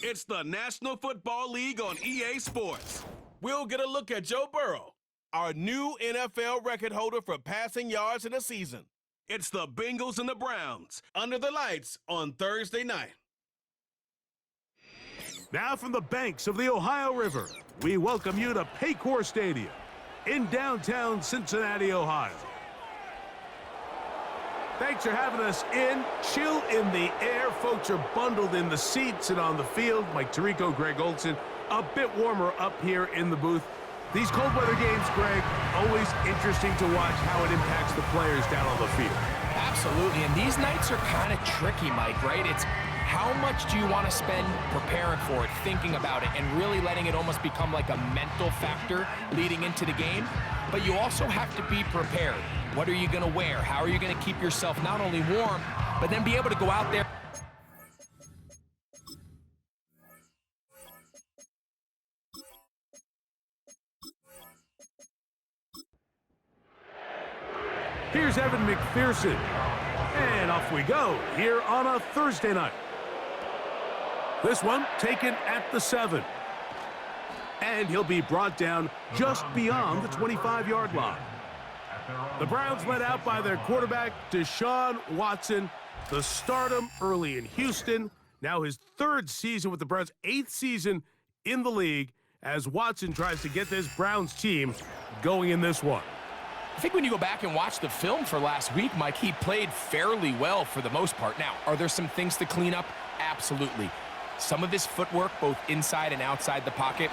It's the National Football League on EA Sports. We'll get a look at Joe Burrow, our new NFL record holder for passing yards in a season. It's the Bengals and the Browns under the lights on Thursday night. Now from the banks of the Ohio River, we welcome you to Paycor Stadium in downtown Cincinnati, Ohio. Thanks for having us in. Chill in the air. Folks are bundled in the seats and on the field. Mike Tirico, Greg Olson, a bit warmer up here in the booth. These cold weather games, Greg, always interesting to watch how it impacts the players down on the field. Absolutely, and these nights are kind of tricky, Mike, right? It's how much do you want to spend preparing for it, thinking about it, and really letting it almost become like a mental factor leading into the game? But you also have to be prepared. What are you going to wear? How are you going to keep yourself not only warm, but then be able to go out there? Here's Evan McPherson. And off we go here on a Thursday night. This one taken at the 7. And he'll be brought down just beyond the 25-yard line. The Browns led out by their quarterback, Deshaun Watson. The stardom early in Houston. Now his 3rd season with the Browns, 8th season in the league as Watson tries to get this Browns team going in this one. I think when you go back and watch the film for last week, Mike, he played fairly well for the most part. Now, are there some things to clean up? Absolutely. Some of his footwork, both inside and outside the pocket,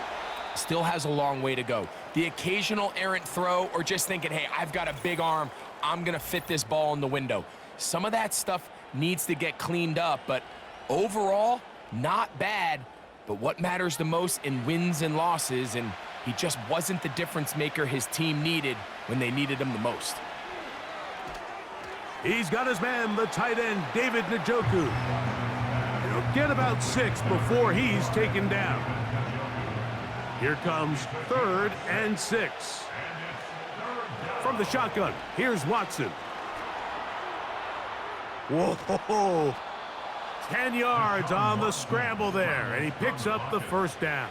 still has a long way to go. The occasional errant throw or just thinking, hey, I've got a big arm, I'm going to fit this ball in the window. Some of that stuff needs to get cleaned up, but overall, not bad. But what matters the most in wins and losses, and he just wasn't the difference maker his team needed when they needed him the most. He's got his man, the tight end, David Njoku. He'll get about 6 before he's taken down. Here comes 3rd and 6. From the shotgun, here's Watson. Whoa! 10 yards on the scramble there, and he picks up the first down.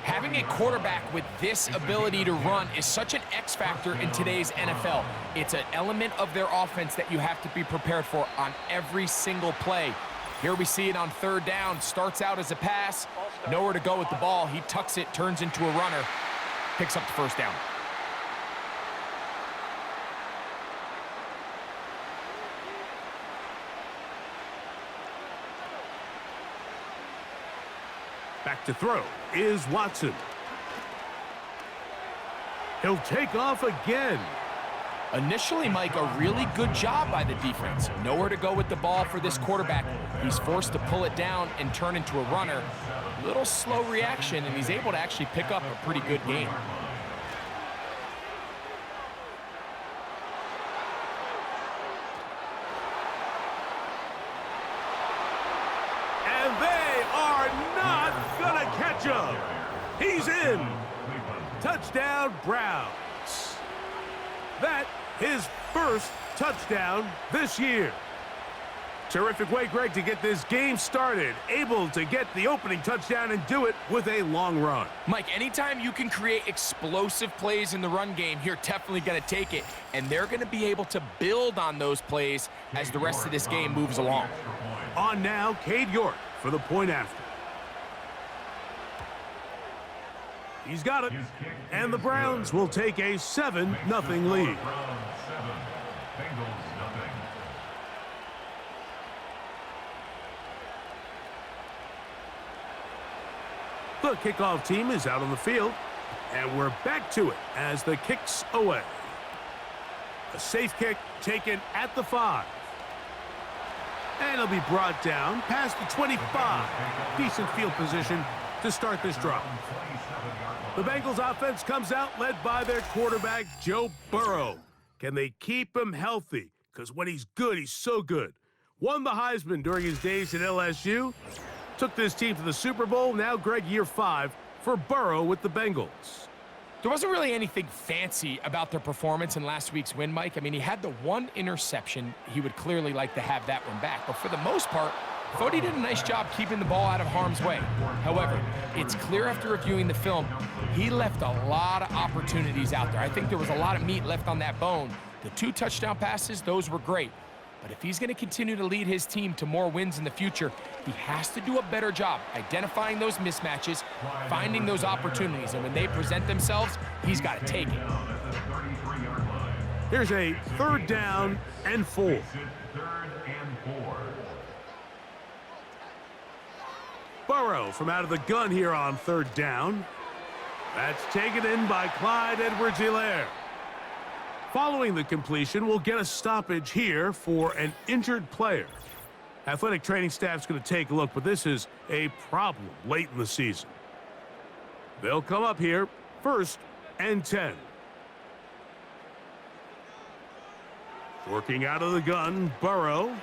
Having a quarterback with this ability to run is such an X factor in today's NFL. It's an element of their offense that you have to be prepared for on every single play. Here we see it on 3rd down. Starts out as a pass, nowhere to go with the ball. He tucks it, turns into a runner, picks up the first down. Back to throw is Watson. He'll take off again. Initially, Mike, a really good job by the defense. Nowhere to go with the ball for this quarterback. He's forced to pull it down and turn into a runner. Little slow reaction, and he's able to actually pick up a pretty good game. And they are not gonna catch him. He's in. Touchdown, Browns. That his first touchdown this year. Terrific way, Greg, to get this game started. Able to get the opening touchdown and do it with a long run. Mike, anytime you can create explosive plays in the run game, you're definitely going to take it. And they're going to be able to build on those plays as the rest of this game moves along. On now, Cade York for the point after. He's got it, and the Browns will take a 7-0 lead. The kickoff team is out on the field, and we're back to it as the kick's away. A safe kick taken at the 5. And it'll be brought down past the 25. Decent field position to start this drive. The Bengals offense comes out led by their quarterback, Joe Burrow. Can they keep him healthy? Because when he's good, he's so good. Won the Heisman during his days at LSU. Took this team to the Super Bowl. Now, Greg, year 5 for Burrow with the Bengals. There wasn't really anything fancy about their performance in last week's win, Mike. I mean, he had the one interception. He would clearly like to have that one back. But for the most part, thought he did a nice job keeping the ball out of harm's way. However, it's clear after reviewing the film, he left a lot of opportunities out there. I think there was a lot of meat left on that bone. The 2 touchdown passes, those were great. But if he's going to continue to lead his team to more wins in the future, he has to do a better job identifying those mismatches, finding those opportunities, and when they present themselves, he's got to take it. Here's a 3rd down and 4. Burrow from out of the gun here on 3rd down. That's taken in by Clyde Edwards-Helaire. Following the completion, we'll get a stoppage here for an injured player. Athletic training staff's going to take a look, but this is a problem late in the season. They'll come up here, 1st and 10. Working out of the gun, Burrow.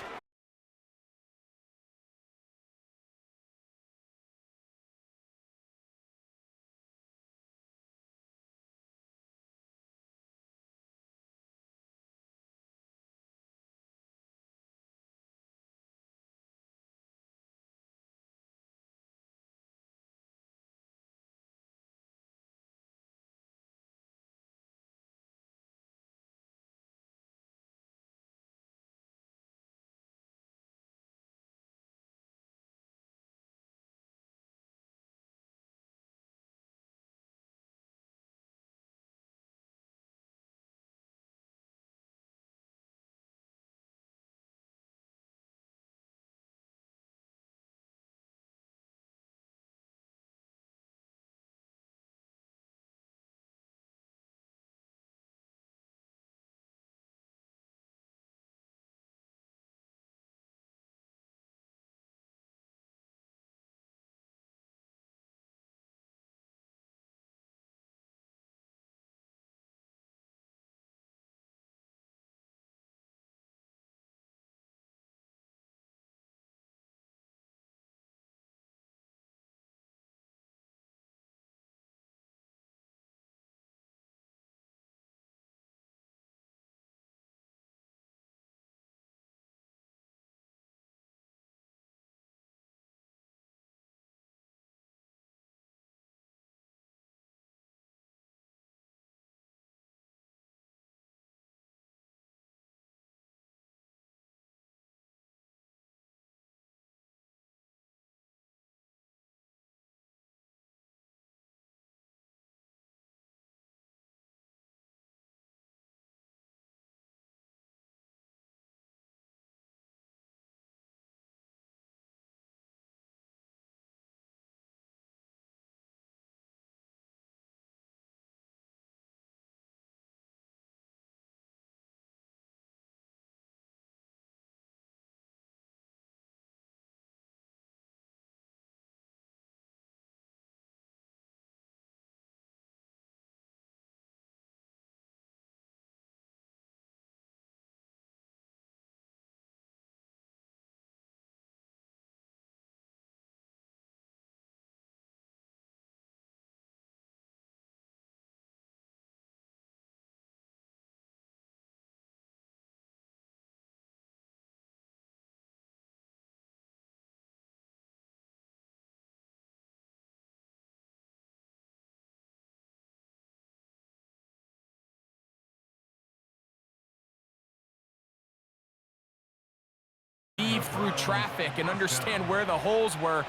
Through traffic and understand where the holes were.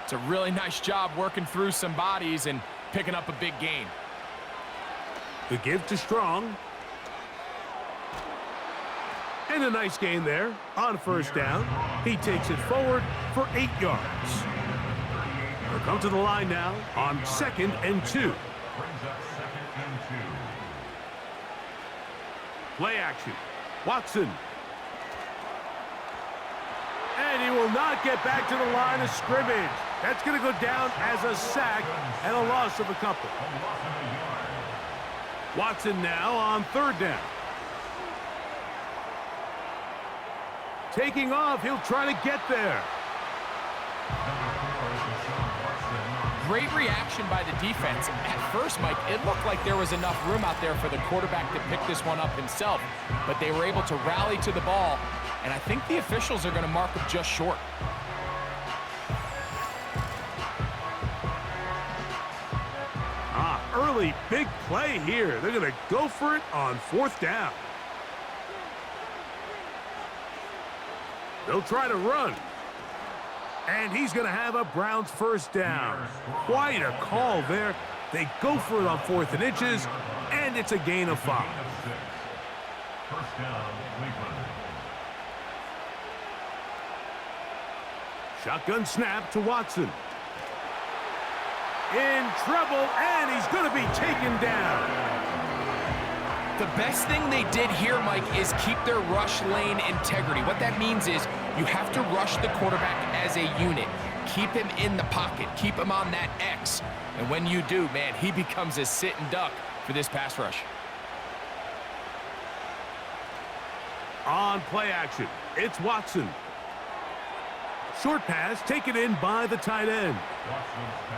It's a really nice job working through some bodies and picking up a big gain. The give to Strong. And a nice gain there on 1st down. He takes it forward for 8 yards. They'll come to the line now on 2nd and 2. Play action. Watson. And he will not get back to the line of scrimmage. That's going to go down as a sack and a loss of a couple. Watson now on 3rd down. Taking off, he'll try to get there. Great reaction by the defense. At first, Mike, it looked like there was enough room out there for the quarterback to pick this one up himself, but they were able to rally to the ball and I think the officials are going to mark him just short. Early big play here. They're going to go for it on 4th down. They'll try to run. And he's going to have a Browns 1st down. Quite a call there. They go for it on 4th and inches, and it's a gain of 5. Shotgun snap to Watson. In trouble, and he's going to be taken down. The best thing they did here, Mike, is keep their rush lane integrity. What that means is you have to rush the quarterback as a unit. Keep him in the pocket. Keep him on that X. And when you do, man, he becomes a sit and duck for this pass rush. On play action, it's Watson. Short pass taken in by the tight end.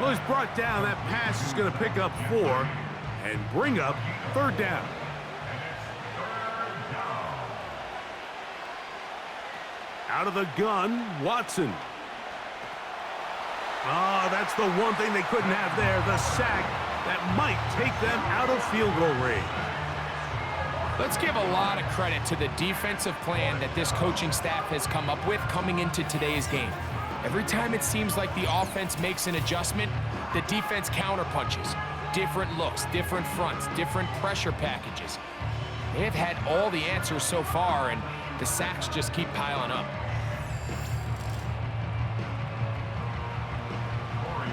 Well, he's brought down. That pass is going to pick up 4 and bring up 3rd down. Out of the gun, Watson. That's the one thing they couldn't have there, the sack that might take them out of field goal range. Let's give a lot of credit to the defensive plan that this coaching staff has come up with coming into today's game. Every time it seems like the offense makes an adjustment, the defense counterpunches. Different looks, different fronts, different pressure packages. They have had all the answers so far, and the sacks just keep piling up.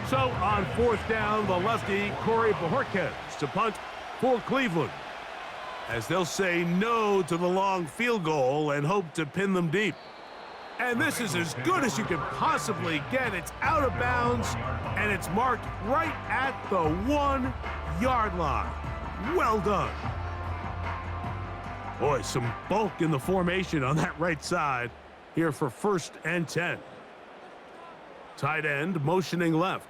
So on 4th down, the lefty, Corey Bojorquez to punt for Cleveland, as they'll say no to the long field goal and hope to pin them deep. And this is as good as you can possibly get. It's out of bounds, and it's marked right at the 1-yard line. Well done. Boy, some bulk in the formation on that right side here for 1st and 10. Tight end motioning left.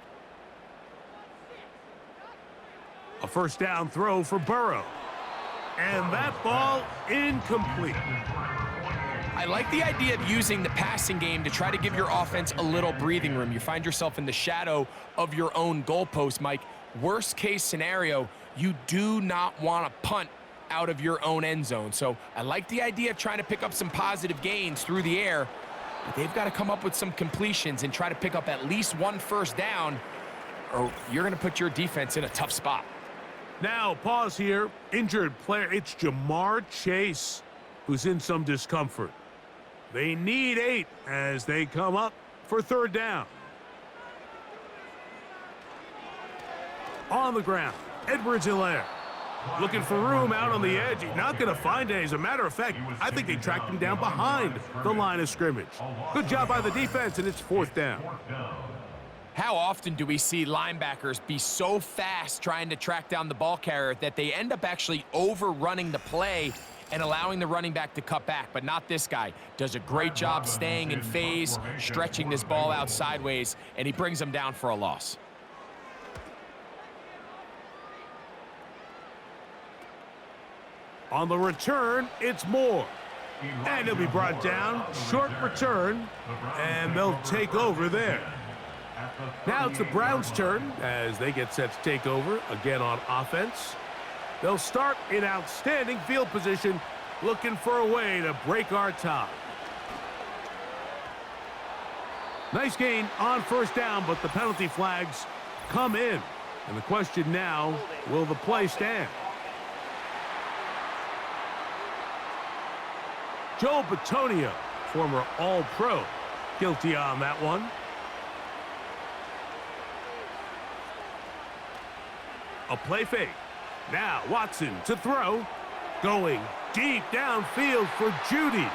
A 1st down throw for Burrow. And that ball incomplete. I like the idea of using the passing game to try to give your offense a little breathing room. You find yourself in the shadow of your own goalpost, Mike. Worst case scenario, you do not want to punt out of your own end zone. So I like the idea of trying to pick up some positive gains through the air. But they've got to come up with some completions and try to pick up at least 1 1st down, or you're going to put your defense in a tough spot. Now, pause here. Injured player. It's Jamar Chase who's in some discomfort. They need 8 as they come up for 3rd down. On the ground, Edwards-Helaire. Looking for room out on the edge. He's not going to find it. As a matter of fact, I think they tracked him down behind the line of scrimmage. Good job by the defense, and it's 4th down. How often do we see linebackers be so fast trying to track down the ball carrier that they end up actually overrunning the play and allowing the running back to cut back? But not this guy. Does a great job staying in phase, stretching this ball out sideways, and he brings them down for a loss. On the return, it's Moore. And he'll be brought down. Short return, and they'll take over there. Now it's the Browns' turn as they get set to take over again on offense. They'll start in outstanding field position, looking for a way to break our tie. Nice gain on 1st down, but the penalty flags come in. And the question now, will the play stand? Joe Bitonio, former All-Pro, guilty on that one. A play fake. Now Watson to throw. Going deep downfield for Judy.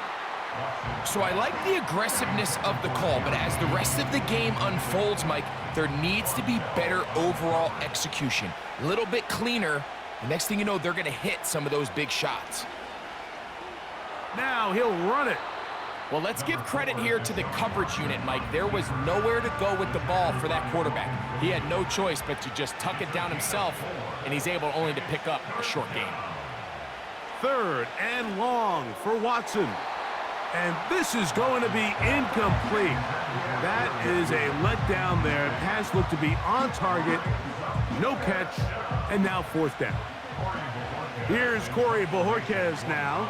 So I like the aggressiveness of the call, but as the rest of the game unfolds, Mike, there needs to be better overall execution. A little bit cleaner. The next thing you know, they're going to hit some of those big shots. Now he'll run it. Well, let's give credit here to the coverage unit, Mike. There was nowhere to go with the ball for that quarterback. He had no choice but to just tuck it down himself, and he's able only to pick up a short gain. 3rd and long for Watson. And this is going to be incomplete. That is a letdown there. Pass looked to be on target. No catch. And now fourth down. Here's Corey Bojorquez now.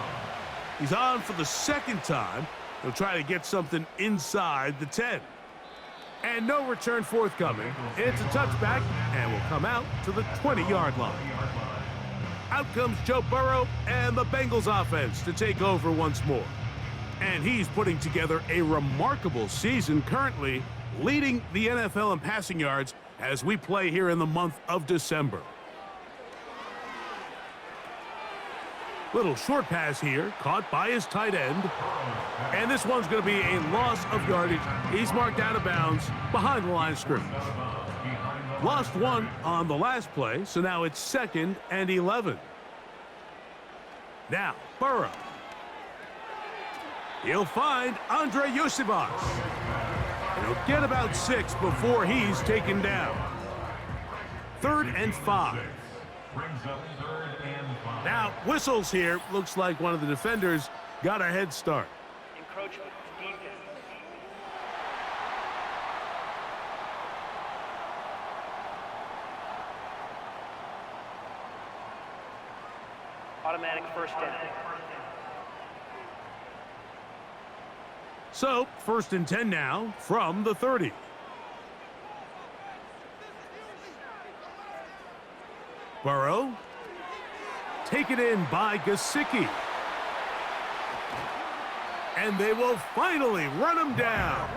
He's on for the second time. He'll try to get something inside the 10. And no return forthcoming. It's a touchback and will come out to the 20-yard line. Out comes Joe Burrow and the Bengals offense to take over once more. And he's putting together a remarkable season, currently leading the NFL in passing yards as we play here in the month of December. Little short pass here, caught by his tight end. And this one's going to be a loss of yardage. He's marked out of bounds behind the line of scrimmage. Lost one on the last play, so now it's 2nd and 11. Now, Burrow. He'll find Andre Yosivas. And he'll get about 6 before he's taken down. 3rd and 5. Now, whistles here. Looks like one of the defenders got a head start. Encroachment, defense. Automatic first down. So, 1st and 10 now from the 30. Burrow. Taken in by Gesicki. And they will finally run him down.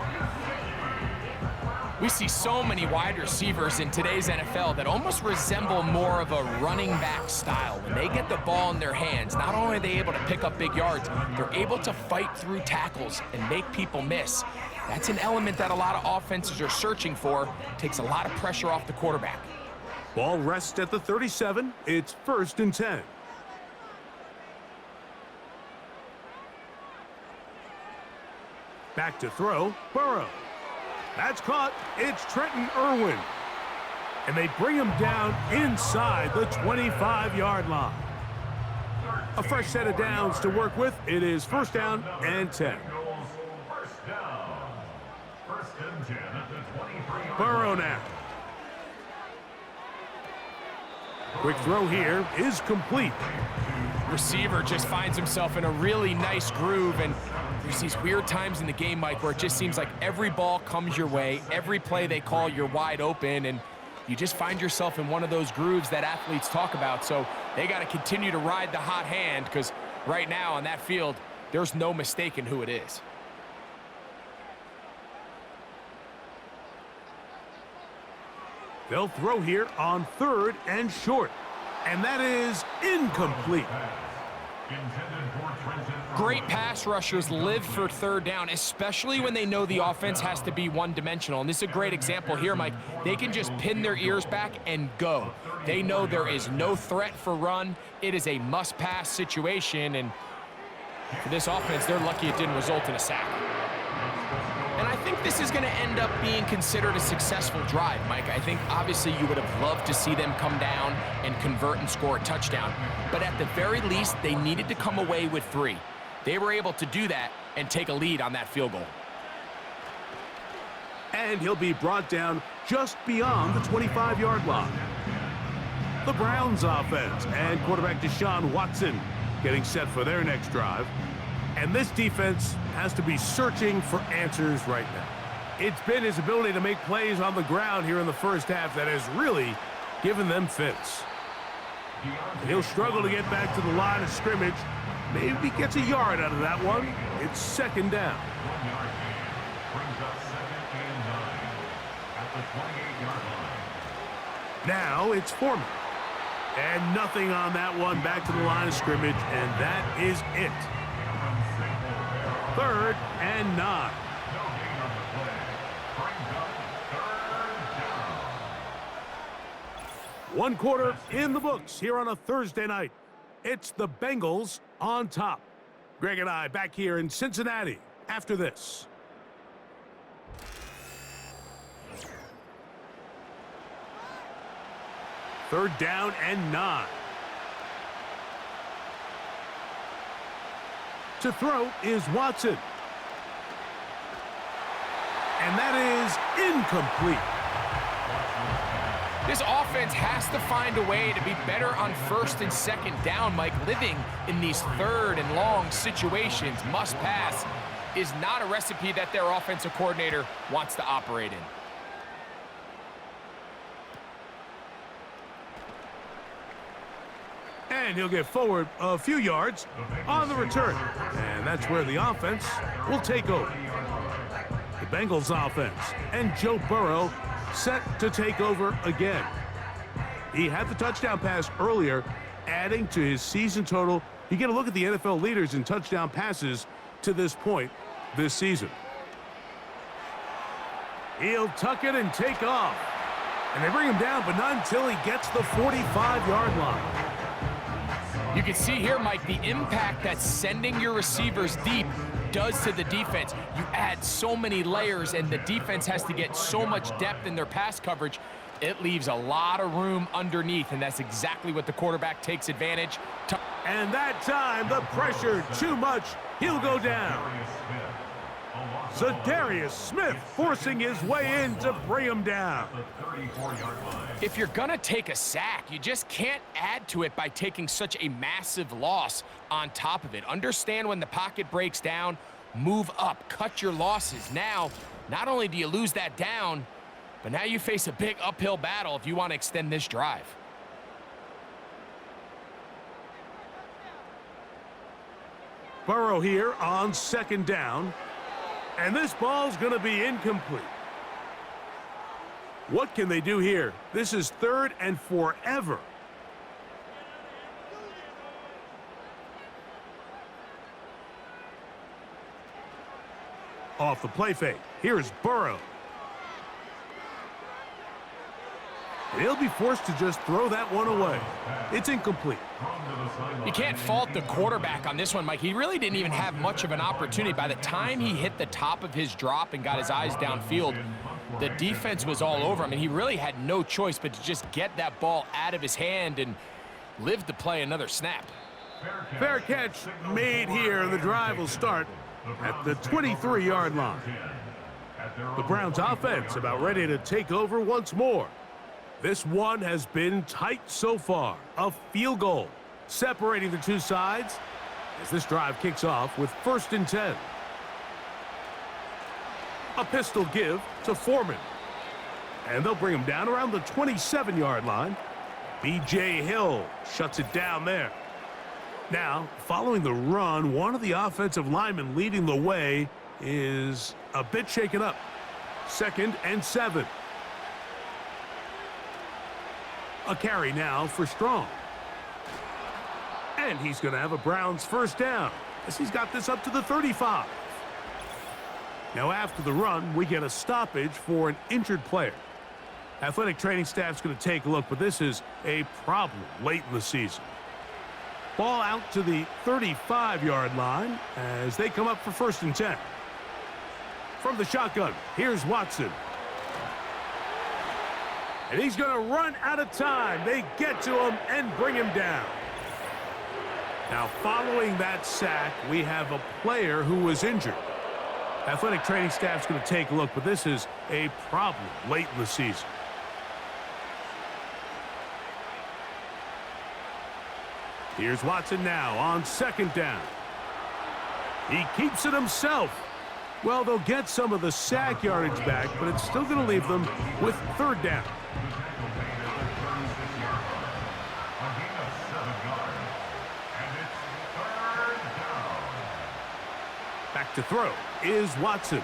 We see so many wide receivers in today's NFL that almost resemble more of a running back style. When they get the ball in their hands, not only are they able to pick up big yards, they're able to fight through tackles and make people miss. That's an element that a lot of offenses are searching for. Takes a lot of pressure off the quarterback. Ball rests at the 37. It's 1st and 10. Back to throw, Burrow. That's caught. It's Trenton Irwin. And they bring him down inside the 25-yard line. A fresh set of downs to work with. It is 1st down and 10. Burrow now. Quick throw here is complete. Receiver just finds himself in a really nice groove, and there's these weird times in the game, Mike, where it just seems like every ball comes your way, every play they call, you're wide open, and you just find yourself in one of those grooves that athletes talk about. So they got to continue to ride the hot hand, because right now on that field, there's no mistaking who it is. They'll throw here on 3rd and short. And that is incomplete. Great pass rushers live for 3rd down, especially when they know the offense has to be one-dimensional. And this is a great example here, Mike. They can just pin their ears back and go. They know there is no threat for run. It is a must-pass situation. And for this offense, they're lucky it didn't result in a sack. And I think this is going to end up being considered a successful drive, Mike. I think obviously you would have loved to see them come down and convert and score a touchdown. But at the very least, they needed to come away with 3. They were able to do that and take a lead on that field goal. And he'll be brought down just beyond the 25-yard line. The Browns offense and quarterback Deshaun Watson getting set for their next drive. And this defense has to be searching for answers right now. It's been his ability to make plays on the ground here in the first half that has really given them fits. He'll struggle to get back to the line of scrimmage. Maybe gets a yard out of that one. It's 2nd down. Now it's Foreman. And nothing on that one, back to the line of scrimmage, and that is it. 3rd and 9. One quarter in the books here on a Thursday night. It's the Bengals on top. Greg and I back here in Cincinnati after this. Third down and 9. To throw is Watson. And that is incomplete. This offense has to find a way to be better on first and second down, Mike. Living in these third and long situations, must pass, is not a recipe that their offensive coordinator wants to operate in. And he'll get forward a few yards on the return. And that's where the offense will take over. The Bengals offense and Joe Burrow set to take over again. He had the touchdown pass earlier, adding to his season total. You get a look at the NFL leaders in touchdown passes to this point this season. He'll tuck it and take off. And they bring him down, but not until he gets the 45-yard line. You can see here, Mike, the impact that sending your receivers deep does to the defense. You add so many layers, and the defense has to get so much depth in their pass coverage. It leaves a lot of room underneath, and that's exactly what the quarterback takes advantage. And that time, the pressure too much. He'll go down. Zadarius Smith forcing his way in to bring him down. If you're going to take a sack, you just can't add to it by taking such a massive loss on top of it. Understand when the pocket breaks down, move up, cut your losses. Now, not only do you lose that down, but now you face a big uphill battle if you want to extend this drive. Burrow here on second down. And this ball's going to be incomplete. What can they do here? This is third and forever. Off the play fake. Here's Burrow. And he'll be forced to just throw that one away. It's incomplete. You can't fault the quarterback on this one, Mike. He really didn't even have much of an opportunity. By the time he hit the top of his drop and got his eyes downfield, the defense was all over him, and he really had no choice but to just get that ball out of his hand and live to play another snap. Fair catch made here, and the drive will start at the 23-yard line. The Browns offense about ready to take over once more. This one has been tight so far. A field goal separating the two sides as this drive kicks off with 1st and 10. A pistol give to Foreman. And they'll bring him down around the 27-yard line. B.J. Hill shuts it down there. Now, following the run, one of the offensive linemen leading the way is a bit shaken up. 2nd and 7. A carry now for Strong. And he's going to have a Browns first down as he's got this up to the 35. Now after the run, we get a stoppage for an injured player. Athletic training staff's going to take a look, but this is a problem late in the season. Ball out to the 35-yard line as they come up for 1st and 10. From the shotgun, here's Watson. And he's going to run out of time. They get to him and bring him down. Now, following that sack, we have a player who was injured. Athletic training staff's going to take a look, but this is a problem late in the season. Here's Watson now on 2nd down. He keeps it himself. Well, they'll get some of the sack yardage back, but it's still going to leave them with 3rd down. Back to throw is Watson.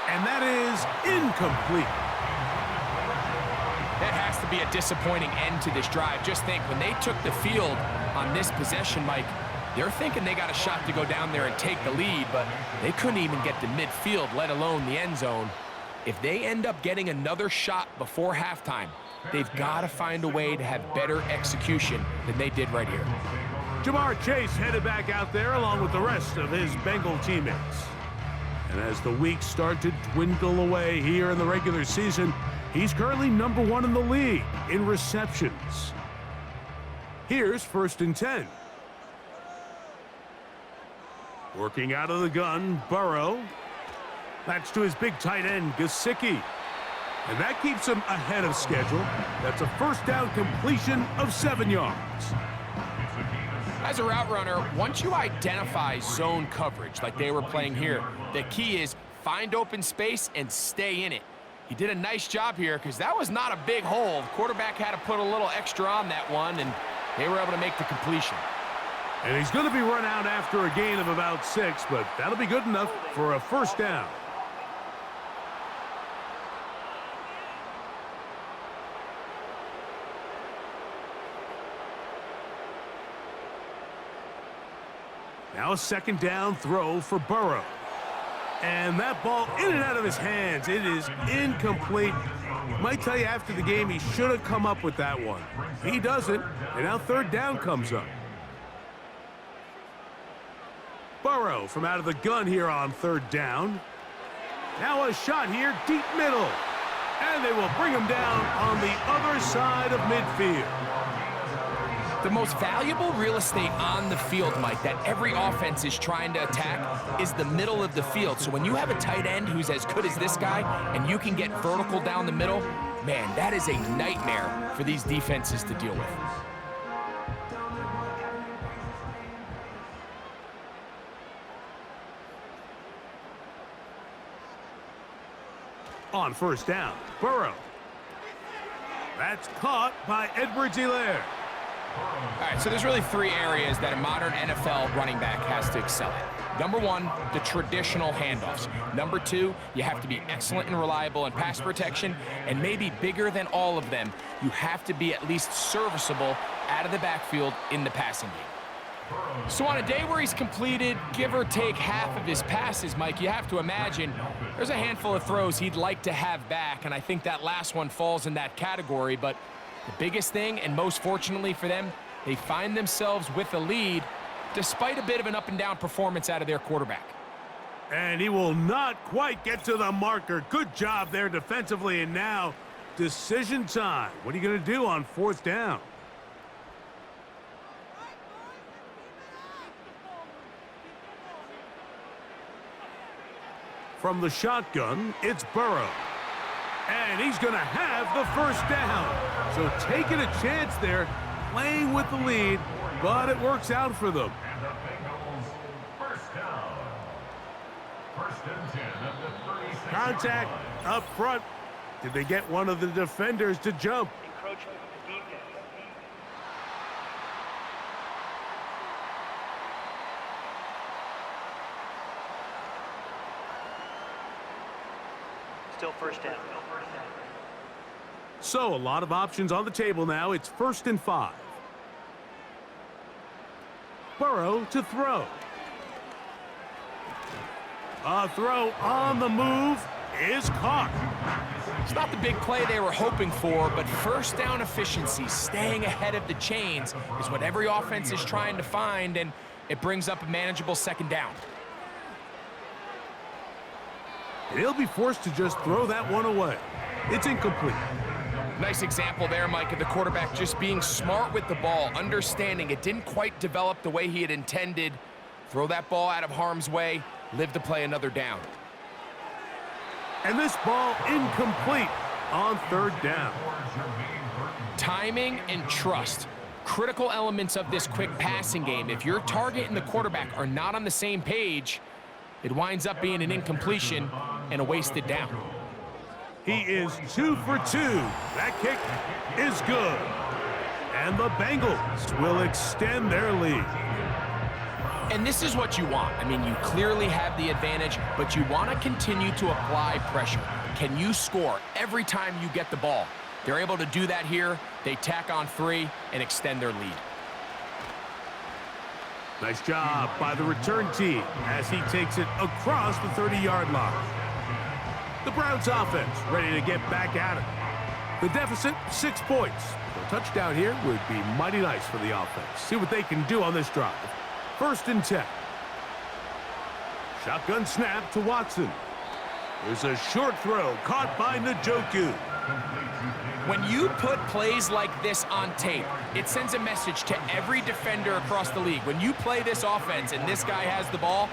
And that is incomplete. That has to be a disappointing end to this drive. Just think, when they took the field on this possession, Mike, they're thinking they got a shot to go down there and take the lead, but they couldn't even get to midfield, let alone the end zone. If they end up getting another shot before halftime, they've got to find a way to have better execution than they did right here. Jamar Chase headed back out there along with the rest of his Bengal teammates. And as the weeks start to dwindle away here in the regular season, he's currently #1 in the league in receptions. Here's 1st and 10. Working out of the gun, Burrow. That's to his big tight end, Gesicki. And that keeps him ahead of schedule. That's a first down completion of 7 yards. As a route runner, once you identify zone coverage like they were playing here, the key is find open space and stay in it. He did a nice job here because that was not a big hole. The quarterback had to put a little extra on that one, and they were able to make the completion. And he's going to be run out after a gain of about 6, but that'll be good enough for a first down. Now a second down throw for Burrow. And that ball in and out of his hands. It is incomplete. Might tell you after the game he should have come up with that one. He doesn't, and now third down comes up. Burrow from out of the gun here on third down. Now a shot here, deep middle. And they will bring him down on the other side of midfield. The most valuable real estate on the field, Mike, that every offense is trying to attack is the middle of the field. So when you have a tight end who's as good as this guy and you can get vertical down the middle, man, that is a nightmare for these defenses to deal with. On first down, Burrow. That's caught by Edwards-Helaire. All right, so there's really 3 areas that a modern NFL running back has to excel at. Number 1, the traditional handoffs. Number 2, you have to be excellent and reliable in pass protection. And maybe bigger than all of them, you have to be at least serviceable out of the backfield in the passing game. So on a day where he's completed, give or take half of his passes, Mike, you have to imagine there's a handful of throws he'd like to have back. And I think that last one falls in that category. But the biggest thing, and most fortunately for them, they find themselves with a lead despite a bit of an up-and-down performance out of their quarterback. And he will not quite get to the marker. Good job there defensively, and now decision time. What are you going to do on fourth down? From the shotgun, it's Burrow. And he's going to have the first down. So taking a chance there, playing with the lead, but it works out for them. And the Bengals first down. First and 10 at the 36. Contact up front. Did they get one of the defenders to jump? Encroachment of the defense. Still first down. So a lot of options on the table now. It's 1st and 5. Burrow to throw. A throw on the move is caught. It's not the big play they were hoping for, but first down efficiency, staying ahead of the chains, is what every offense is trying to find, and it brings up a manageable second down. And he'll be forced to just throw that one away. It's incomplete. Nice example there, Mike, of the quarterback just being smart with the ball, understanding it didn't quite develop the way he had intended. Throw that ball out of harm's way, live to play another down. And this ball incomplete on third down. Timing and trust, critical elements of this quick passing game. If your target and the quarterback are not on the same page, it winds up being an incompletion and a wasted down. He is 2 for 2. That kick is good. And the Bengals will extend their lead. And this is what you want. I mean, you clearly have the advantage, but you want to continue to apply pressure. Can you score every time you get the ball? They're able to do that here. They tack on 3 and extend their lead. Nice job by the return team as he takes it across the 30-yard line. The Browns offense ready to get back at it. The deficit, 6 points. A touchdown here would be mighty nice for the offense. See what they can do on this drive. 1st and 10. Shotgun snap to Watson. There's a short throw caught by Njoku. When you put plays like this on tape, it sends a message to every defender across the league. When you play this offense and this guy has the ball,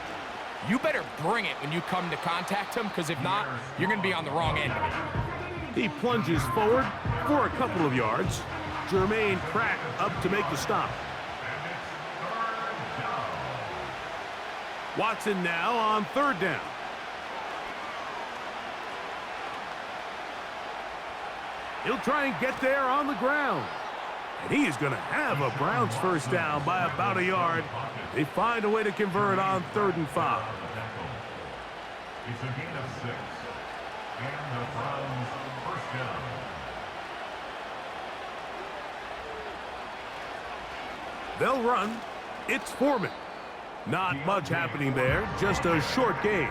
you better bring it when you come to contact him, because if not, you're going to be on the wrong end of it. He plunges forward for a couple of yards. Jermaine Pratt up to make the stop. Watson now on third down. He'll try and get there on the ground. And he is going to have a Browns first down by about a yard. They find a way to convert on 3rd and 5. It's a gain of 6. And the Browns first down. They'll run. It's Foreman. Not much happening there, just a short gain.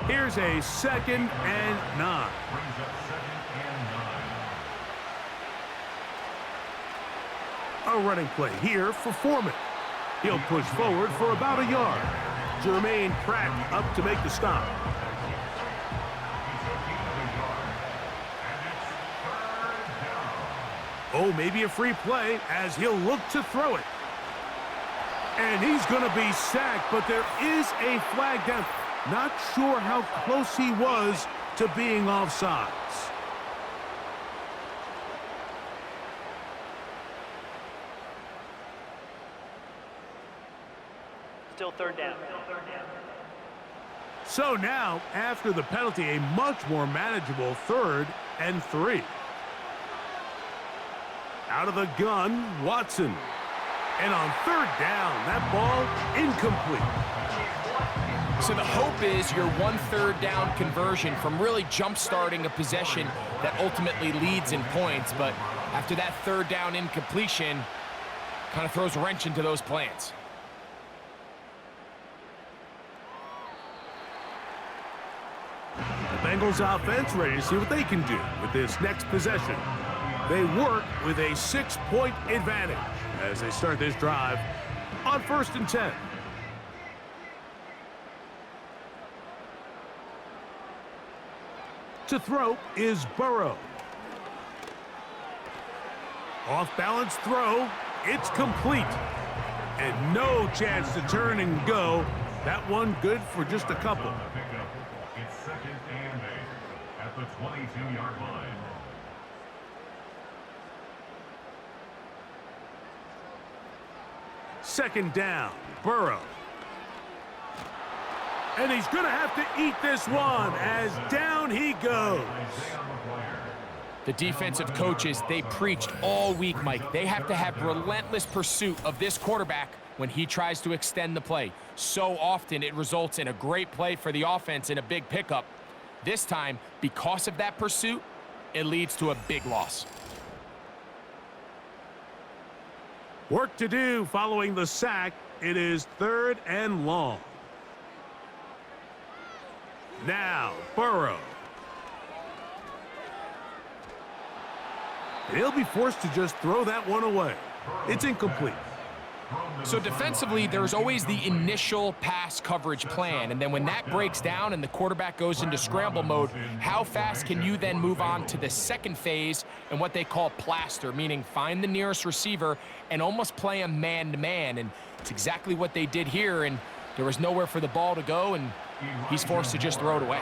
Here's a 2nd and 9. Brings up 2nd and 9. A running play here for Foreman. He'll push forward for about a yard. Jermaine Pratt up to make the stop. Oh, maybe a free play as he'll look to throw it. And he's going to be sacked, but there is a flag down. Not sure how close he was to being offsides. Still third down. So now, after the penalty, a much more manageable 3rd and 3. Out of the gun, Watson. And on 3rd down, that ball incomplete. So the hope is your 1/3 down conversion from really jump-starting a possession that ultimately leads in points. But after that 3rd down incompletion, kind of throws a wrench into those plans. The Bengals offense ready to see what they can do with this next possession. They work with a 6-point advantage as they start this drive on 1st and 10. To throw is Burrow. Off-balance throw. It's complete. And no chance to turn and go. That one good for just a couple. It's 2nd and 8 at the 22-yard line. Second down, Burrow. And he's going to have to eat this one as down he goes. The defensive coaches, they preached all week, Mike. They have to have relentless pursuit of this quarterback when he tries to extend the play. So often it results in a great play for the offense and a big pickup. This time, because of that pursuit, it leads to a big loss. Work to do following the sack. It is 3rd and long. Now, Burrow. He'll be forced to just throw that one away. It's incomplete. So defensively, there's always the initial pass coverage plan, and then when that breaks down and the quarterback goes into scramble mode, how fast can you then move on to the second phase and what they call plaster, meaning find the nearest receiver and almost play a man-to-man, and it's exactly what they did here, and there was nowhere for the ball to go, and he's forced to just throw it away.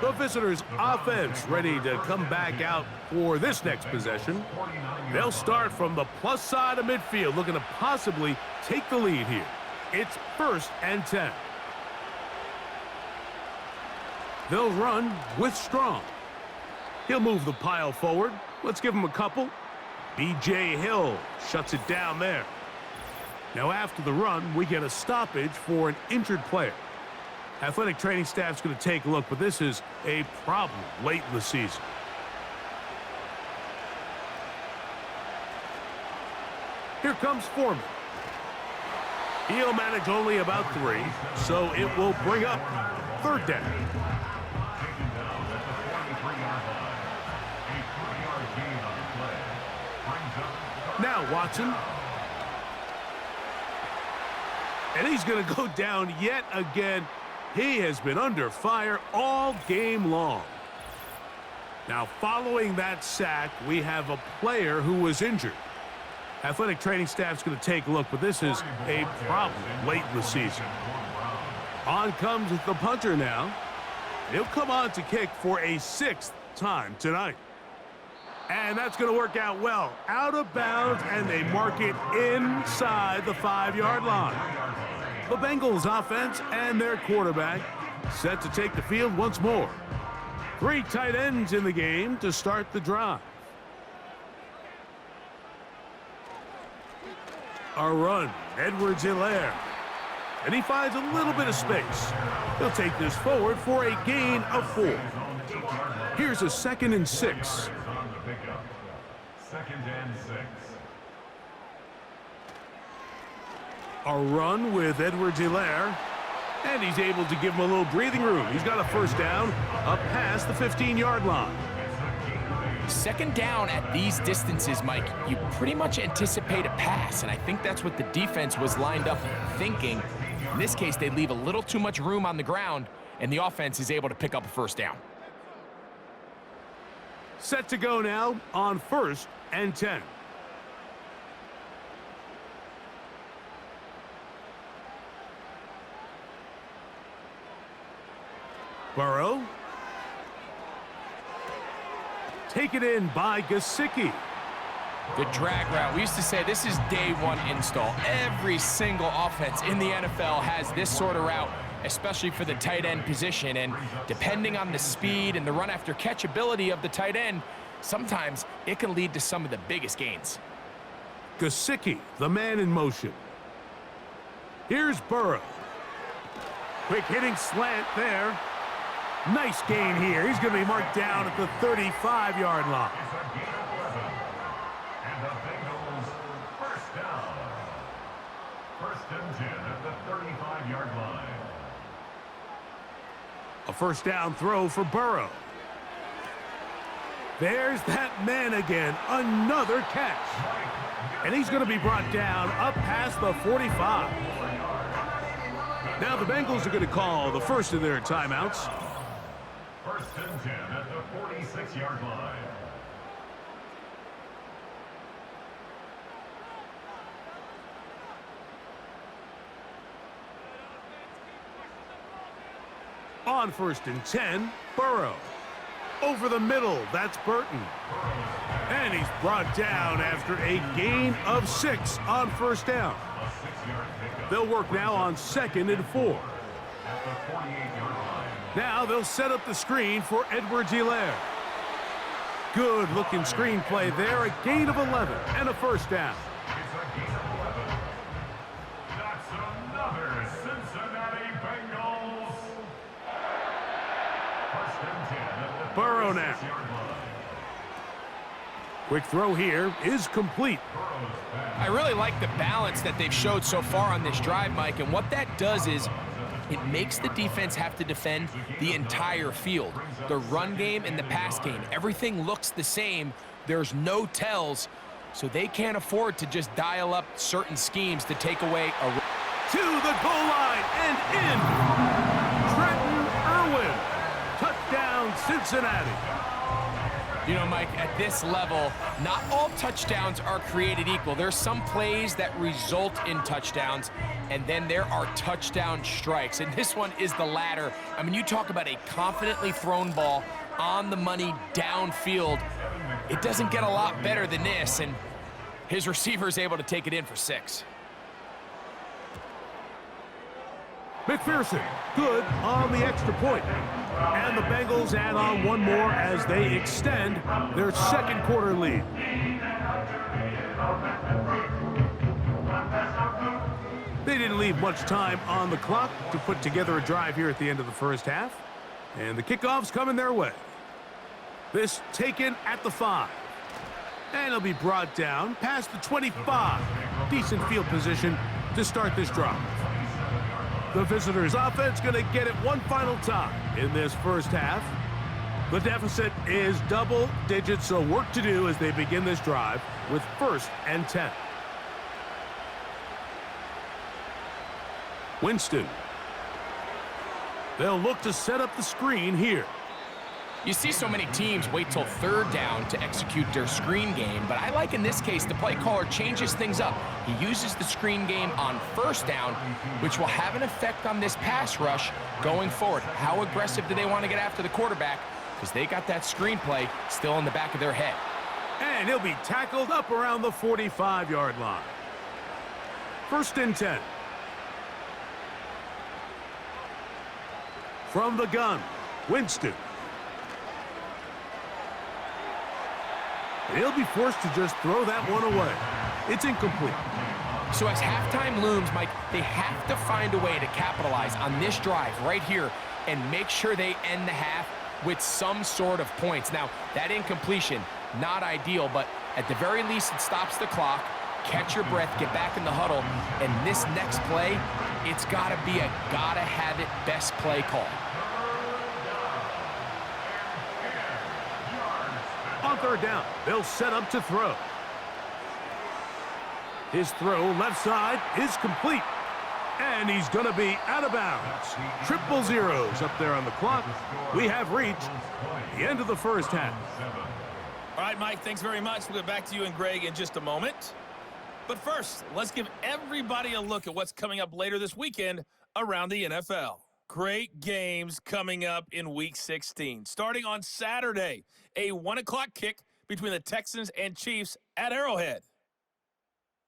The visitors' offense ready to come back out for this next possession. They'll start from the plus side of midfield, looking to possibly take the lead here. It's 1st and 10. They'll run with Strong. He'll move the pile forward. Let's give him a couple. B.J. Hill shuts it down there. Now after the run, we get a stoppage for an injured player. Athletic training staff's going to take a look, but this is a problem late in the season. Here comes Foreman. He'll manage only about 3, so it will bring up 3rd down. Taken down at the 43-yard line. A 3-yard gain on the play. Brings up Now Watson. And he's going to go down yet again. He has been under fire all game long. Now, following that sack, we have a player who was injured. Athletic training staff's going to take a look, but this is a problem late in the season. On comes the punter now. He'll come on to kick for a 6th time tonight. And that's going to work out well. Out of bounds, and they mark it inside the 5-yard line. The Bengals offense and their quarterback set to take the field once more. 3 tight ends in the game to start the drive. A run, Edwards-Helaire. And he finds a little bit of space. He'll take this forward for a gain of 4. Here's a 2nd and 6. 2nd and 6. A run with Edwards-Helaire. And he's able to give him a little breathing room. He's got a 1st down up past the 15-yard line. 2nd down at these distances, Mike, you pretty much anticipate a pass, and I think that's what the defense was lined up thinking. In this case, they leave a little too much room on the ground, and the offense is able to pick up a 1st down. Set to go now on 1st and 10. Burrow. Taken in by Gesicki. The drag route. We used to say this is day 1 install. Every single offense in the NFL has this sort of route, especially for the tight end position. And depending on the speed and the run after catch ability of the tight end, sometimes it can lead to some of the biggest gains. Gesicki, the man in motion. Here's Burrow. Quick hitting slant there. Nice gain here. He's going to be marked down at the 35-yard line. It's a gain of 11. And the Bengals 1st down. 1st and 10 at the 35-yard line. A 1st down throw for Burrow. There's that man again. Another catch. And he's going to be brought down up past the 45. Now the Bengals are going to call the first of their timeouts. 1st and 10 at the 46-yard line. On 1st and 10, Burrow. Over the middle, that's Burton. And he's brought down after a gain of 6 on 1st down. They'll work now on 2nd and 4. At the 48-yard line. Now they'll set up the screen for Edwards-Helaire. Good looking screen play there. A gain of 11 and a 1st down. It's a gain of 11. That's another Cincinnati Bengals. 1st and 10 at the Burrow now. 46-yard line. Quick throw here is complete. I really like the balance that they've showed so far on this drive, Mike, and what that does is it makes the defense have to defend the entire field. The run game and the pass game, everything looks the same. There's no tells, so they can't afford to just dial up certain schemes to take away a... To the goal line and in. Trenton Irwin. Touchdown, Cincinnati. You know, Mike, at this level, not all touchdowns are created equal. There's some plays that result in touchdowns, and then there are touchdown strikes, and this one is the latter. I mean, you talk about a confidently thrown ball on the money downfield. It doesn't get a lot better than this, and his receiver is able to take it in for 6. McPherson, good on the extra point. And the Bengals add on one more as they extend their 2nd quarter lead. They didn't leave much time on the clock to put together a drive here at the end of the 1st half. And the kickoff's coming their way. This taken at the 5. And it'll be brought down past the 25. Decent field position to start this drive. The visitors' offense going to get it one final time in this 1st half. The deficit is double digits, so work to do as they begin this drive with 1st and 10. Winston. They'll look to set up the screen here. You see so many teams wait till third down to execute their screen game, but I like in this case the play caller changes things up. He uses the screen game on first down, which will have an effect on this pass rush going forward. How aggressive do they want to get after the quarterback? Because they got that screen play still in the back of their head. And he'll be tackled up around the 45-yard line. 1st and 10. From the gun, Winston. He'll be forced to just throw that one away. It's incomplete. So as halftime looms, Mike, they have to find a way to capitalize on this drive right here and make sure they end the half with some sort of points. Now, that incompletion, not ideal, but at the very least, it stops the clock. Catch your breath, get back in the huddle, and this next play, it's got to be a gotta-have-it best play call. On 3rd down, they'll set up to throw. His throw left side is complete. And he's going to be out of bounds. 0-0 up there on the clock. We have reached the end of the 1st half. All right, Mike, thanks very much. We'll get back to you and Greg in just a moment. But first, let's give everybody a look at what's coming up later this weekend around the NFL. Great games coming up in Week 16. Starting on Saturday, a 1 o'clock kick between the Texans and Chiefs at Arrowhead.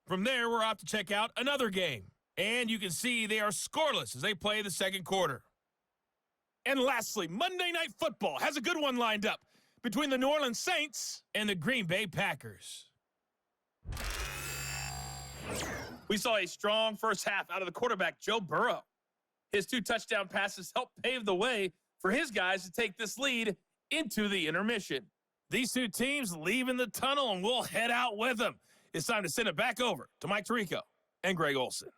From there, we're off to check out another game. And you can see they are scoreless as they play the second quarter. And lastly, Monday Night Football has a good one lined up between the New Orleans Saints and the Green Bay Packers. We saw a strong first half out of the quarterback, Joe Burrow. His 2 touchdown passes helped pave the way for his guys to take this lead into the intermission. These 2 teams leave in the tunnel, and we'll head out with them. It's time to send it back over to Mike Tirico and Greg Olsen.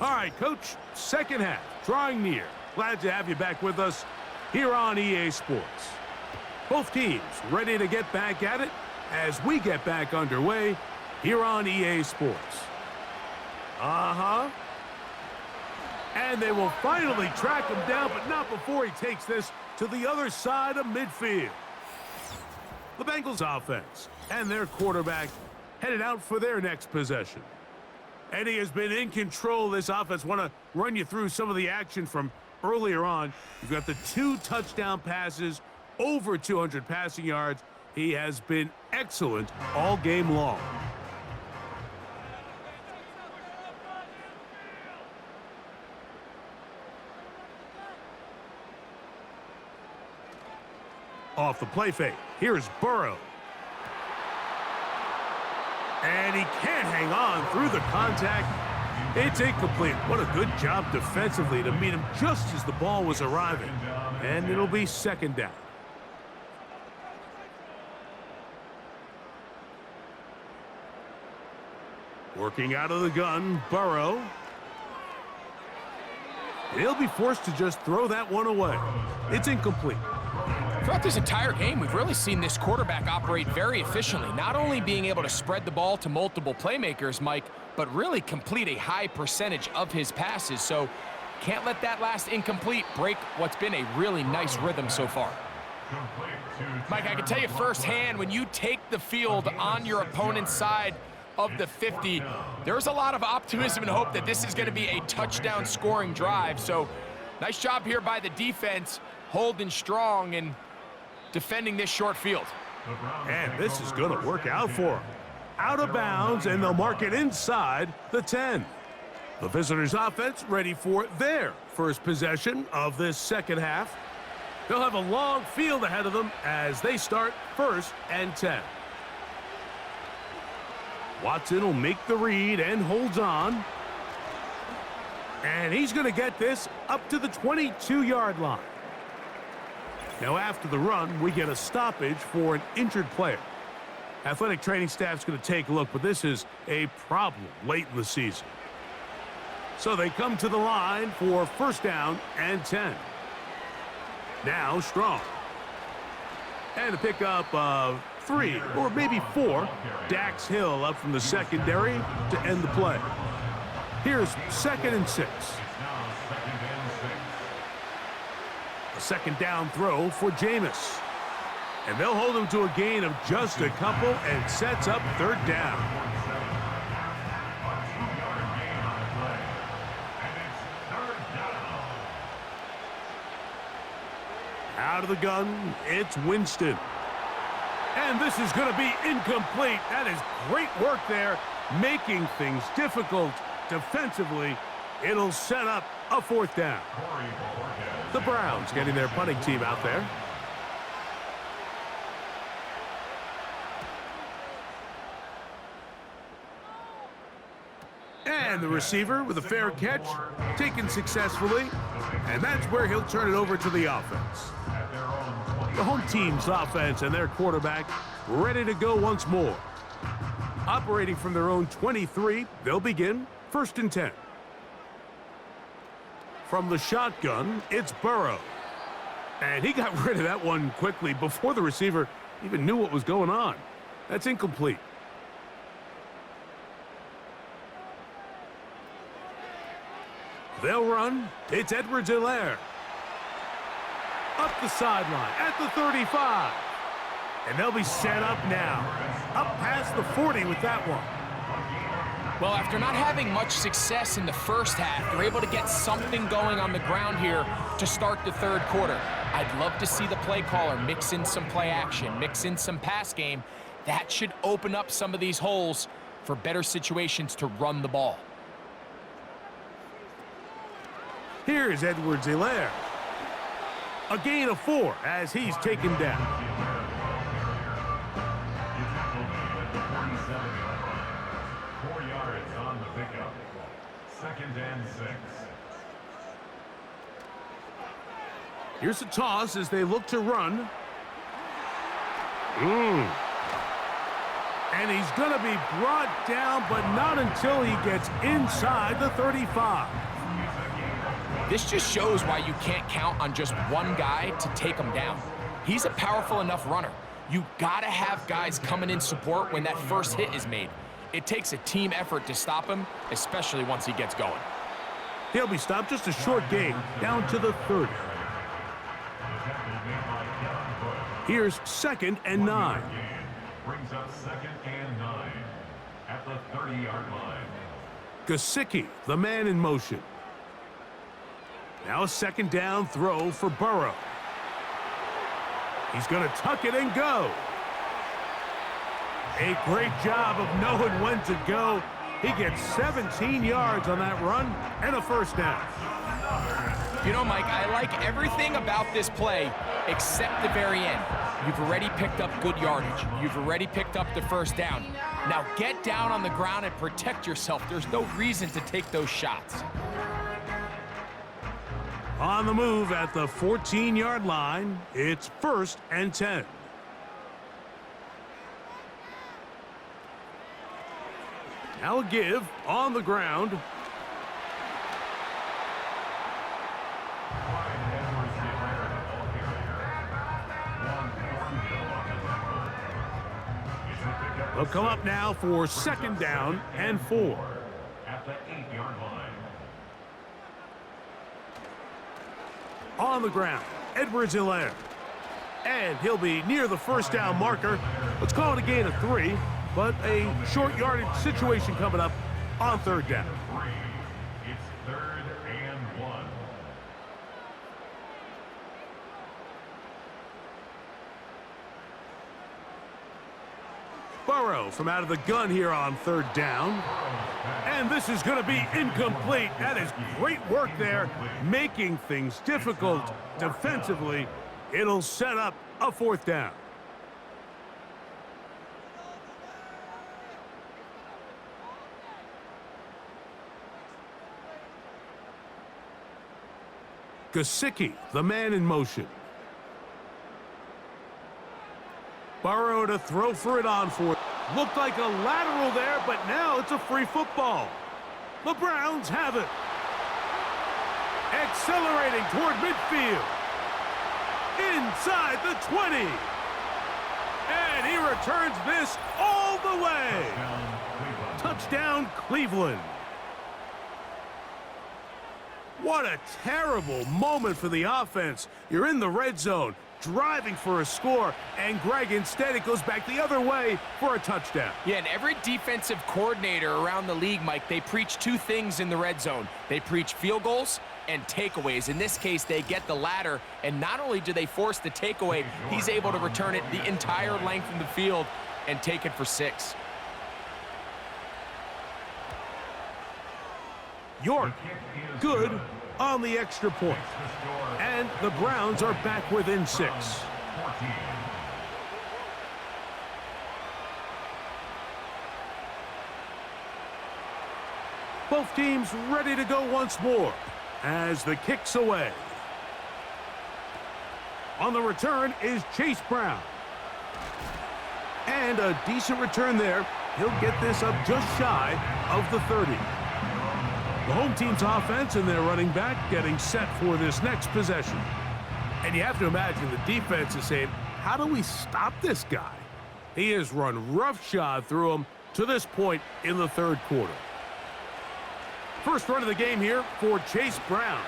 All right, Coach, second half, drawing near. Glad to have you back with us here on EA Sports. Both teams ready to get back at it as we get back underway here on EA Sports. And they will finally track him down, but not before he takes this to the other side of midfield. The Bengals offense and their quarterback headed out for their next possession. And he has been in control of this offense. Want to run you through some of the action from earlier on. You've got the 2 touchdown passes, over 200 passing yards. He has been excellent all game long. Off the play fake, here's Burrow. And he can't hang on through the contact. It's incomplete. What a good job defensively to meet him just as the ball was arriving. And it'll be 2nd down. Working out of the gun, Burrow. He'll be forced to just throw that one away. It's incomplete. Throughout this entire game, we've really seen this quarterback operate very efficiently, not only being able to spread the ball to multiple playmakers, Mike, but really complete a high percentage of his passes. So can't let that last incomplete break what's been a really nice rhythm so far. Mike, I can tell you firsthand, when you take the field on your opponent's side of the 50, there's a lot of optimism and hope that this is going to be a touchdown scoring drive. So nice job here by the defense, holding strong and defending this short field. And this is going to work out for him. Out of bounds, and they'll mark it inside the 10. The visitors' offense ready for their first possession of this second half. They'll have a long field ahead of them as they start 1st and 10. Watson will make the read and holds on. And he's going to get this up to the 22-yard line. Now, after the run, we get a stoppage for an injured player. Athletic training staff's going to take a look, but this is a problem late in the season. So they come to the line for 1st down and 10. Now Strong. And a pickup of 3 or maybe 4. Dax Hill up from the secondary to end the play. Here's 2nd and 6. second down throw for Jameis. And they'll hold him to a gain of just a couple and sets up third down. Out of the gun, it's Winston. And this is going to be incomplete. That is great work there, making things difficult defensively. It'll set up a fourth down. The Browns getting their punting team out there. And the receiver with a fair catch, taken successfully. And that's where he'll turn it over to the offense. The home team's offense and their quarterback ready to go once more. Operating from their own 23, they'll begin 1st and 10. From the shotgun, it's Burrow. And he got rid of that one quickly before the receiver even knew what was going on. That's incomplete. They'll run. It's Edwards-Helaire. Up the sideline at the 35. And they'll be set up now. Up past the 40 with that one. Well, after not having much success in the first half, they're able to get something going on the ground here to start the third quarter. I'd love to see the play caller mix in some play action, mix in some pass game. That should open up some of these holes for better situations to run the ball. Here's Edwards-Helaire. A gain of 4 as he's taken down. On the pickup. 2nd and 6. Here's a toss as they look to run. And he's going to be brought down, but not until he gets inside the 35. This just shows why you can't count on just one guy to take him down. He's a powerful enough runner. You gotta have guys coming in support when that first hit is made. It takes a team effort to stop him, especially once he gets going. He'll be stopped just a short gain, down to the 30. Here's 2nd and 9. Brings up 2nd and 9 at the 30-yard line. Gesicki, the man in motion. Now a 2nd down throw for Burrow. He's going to tuck it and go. A great job of knowing when to go. He gets 17 yards on that run and a 1st down. You know, Mike, I like everything about this play except the very end. You've already picked up good yardage. You've already picked up the 1st down. Now get down on the ground and protect yourself. There's no reason to take those shots. On the move at the 14-yard line, it's 1st and 10. Now a give on the ground. They'll come up now for 2nd down and 4. At the 8-yard line. On the ground, Edwards-Helaire. And he'll be near the 1st down marker. Let's call it a gain of 3, but a short yardage situation coming up on 3rd down. It's 3rd and 1. Burrow from out of the gun here on 3rd down. And this is going to be incomplete. That is great work there, making things difficult defensively. It'll set up a 4th down. Gesicki, the man in motion. Burrow to throw for it on 4th. Looked like a lateral there, but now it's a free football. The Browns have it. Accelerating toward midfield. Inside the 20. And he returns this all the way. Touchdown, Cleveland. What a terrible moment for the offense. You're in the red zone, driving for a score, and Greg, instead it goes back the other way for a touchdown. Yeah, and every defensive coordinator around the league, Mike, they preach two things in the red zone. They preach field goals and takeaways. In this case, they get the latter, and not only do they force the takeaway, he's able to return it the entire length of the field and take it for 6. York, good on the extra point. And the Browns are back within 6. Both teams ready to go once more as the kick's away. On the return is Chase Brown. And a decent return there. He'll get this up just shy of the 30. The home team's offense and their running back getting set for this next possession. And you have to imagine the defense is saying, how do we stop this guy? He has run roughshod through him to this point in the third quarter. First run of the game here for Chase Brown.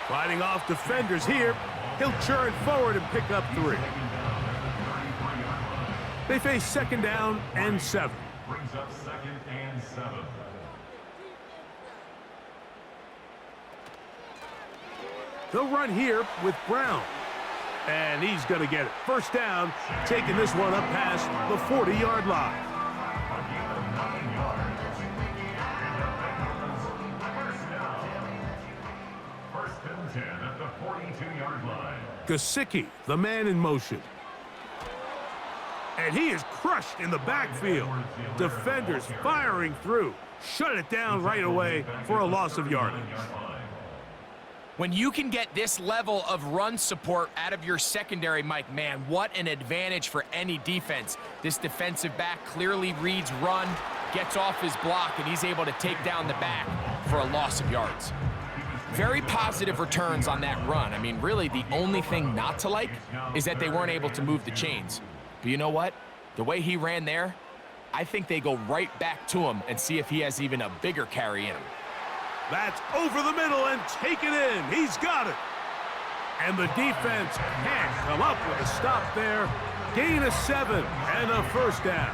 Fighting off defenders here. He'll churn forward and pick up 3. They face 2nd down and 7. Brings up 2nd and 7. They'll run here with Brown. And he's going to get it. First down, taking this one up past the 40-yard line. First and 10 at the 42-yard line. Gesicki, the man in motion. And he is crushed in the backfield. Defenders firing through. Shut it down right away for a loss of yardage. When you can get this level of run support out of your secondary, Mike, man, what an advantage for any defense. This defensive back clearly reads run, gets off his block, and he's able to take down the back for a loss of yards. Very positive returns on that run. I mean, really, the only thing not to like is that they weren't able to move the chains. But you know what? The way he ran there, I think they go right back to him and see if he has even a bigger carry in him. That's over the middle and take it in. He's got it. And the defense can't come up with a stop there. Gain of 7 and a first down.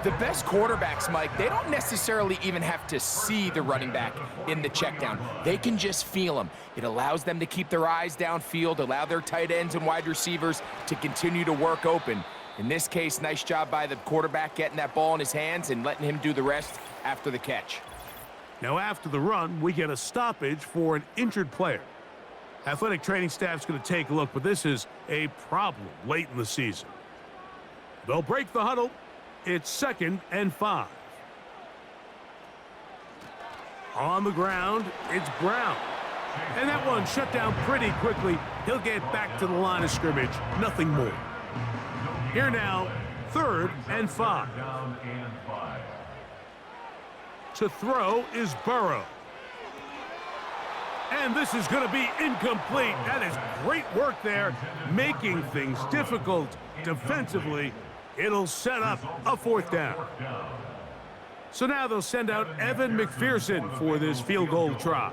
The best quarterbacks, Mike, they don't necessarily even have to see the running back in the check down. They can just feel him. It allows them to keep their eyes downfield, allow their tight ends and wide receivers to continue to work open. In this case, nice job by the quarterback getting that ball in his hands and letting him do the rest after the catch. Now after the run, we get a stoppage for an injured player. Athletic training staff's going to take a look, but this is a problem late in the season. They'll break the huddle. It's 2nd and 5. On the ground, it's Brown. And that one shut down pretty quickly. He'll get back to the line of scrimmage. Nothing more. Here now, 3rd and 5. To throw is Burrow. And this is going to be incomplete. That is great work there, making things difficult defensively. It'll set up a 4th down. So now they'll send out Evan McPherson for this field goal try.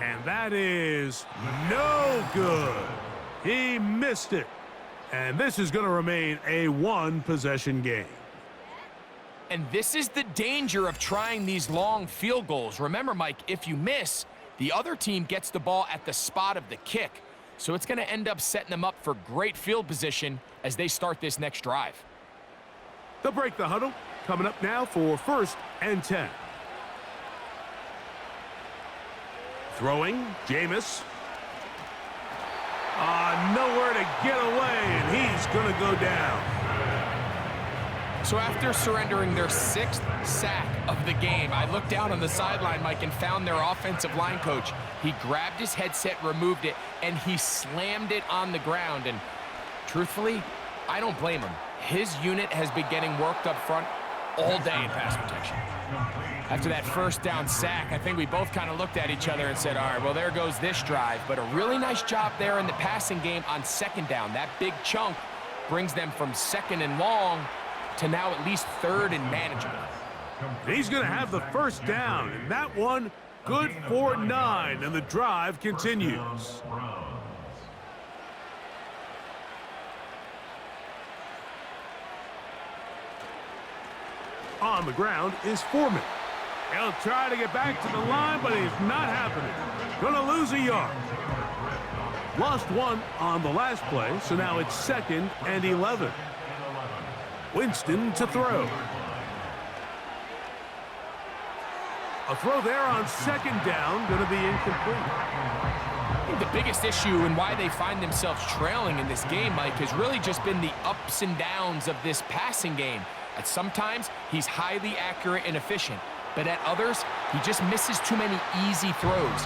And that is no good. He missed it. And this is going to remain a 1-possession game. And this is the danger of trying these long field goals. Remember, Mike, if you miss, the other team gets the ball at the spot of the kick. So it's going to end up setting them up for great field position as they start this next drive. They'll break the huddle. Coming up now for 1st and 10. Throwing, Jameis. Nowhere to get away, and he's going to go down. So after surrendering their 6th sack of the game, I looked down on the sideline, Mike, and found their offensive line coach. He grabbed his headset, removed it, and he slammed it on the ground. And truthfully, I don't blame him. His unit has been getting worked up front all day in pass protection. After that 1st down sack, I think we both kind of looked at each other and said, all right, well, there goes this drive. But a really nice job there in the passing game on 2nd down. That big chunk brings them from 2nd and long to now at least 3rd and manageable. And he's going to have the first down, and that one good for 9, and the drive continues. On the ground is Foreman. He'll try to get back to the line, but it's not happening. Gonna lose a yard. Lost 1 on the last play, so now it's 2nd and 11. Winston to throw. A throw there on 2nd down, gonna be incomplete. I think the biggest issue and why they find themselves trailing in this game, Mike, has really just been the ups and downs of this passing game. At sometimes, he's highly accurate and efficient, but at others, he just misses too many easy throws.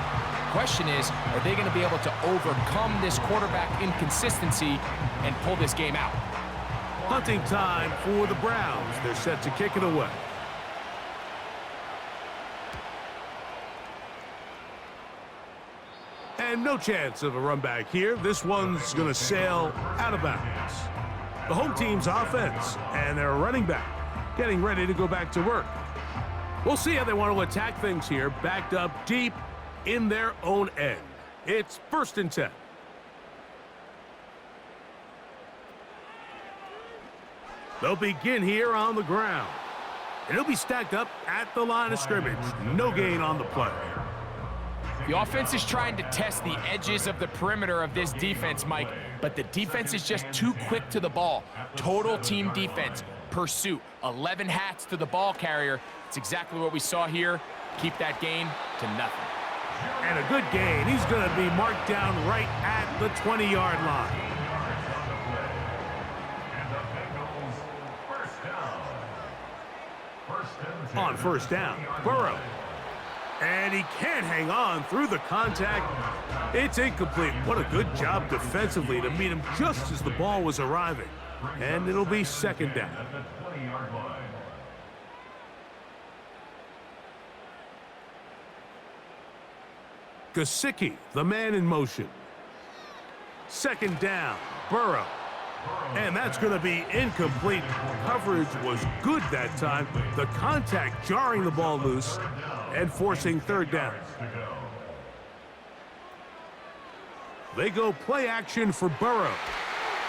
Question is, are they going to be able to overcome this quarterback inconsistency and pull this game out? Hunting time for the Browns. They're set to kick it away. And no chance of a run back here. This one's going to sail out of bounds. The home team's offense and their running back getting ready to go back to work. We'll see how they want to attack things here, backed up deep in their own end. It's 1st and 10. They'll begin here on the ground. And it'll be stacked up at the line of scrimmage. No gain on the play. The offense is trying to test the edges of the perimeter of this defense, Mike, but the defense is just too quick to the ball. Total team defense, pursuit, 11 hats to the ball carrier. It's exactly what we saw here. Keep that gain to nothing. And a good gain. He's going to be marked down right at the 20-yard line. On 1st down, Burrow. And he can't hang on through the contact. It's incomplete. What a good job defensively to meet him just as the ball was arriving. And it'll be 2nd down. Gesicki, the man in motion. 2nd down, Burrow. And that's going to be incomplete. Coverage was good that time. The contact jarring the ball loose and forcing 3rd down. They go play action for Burrow.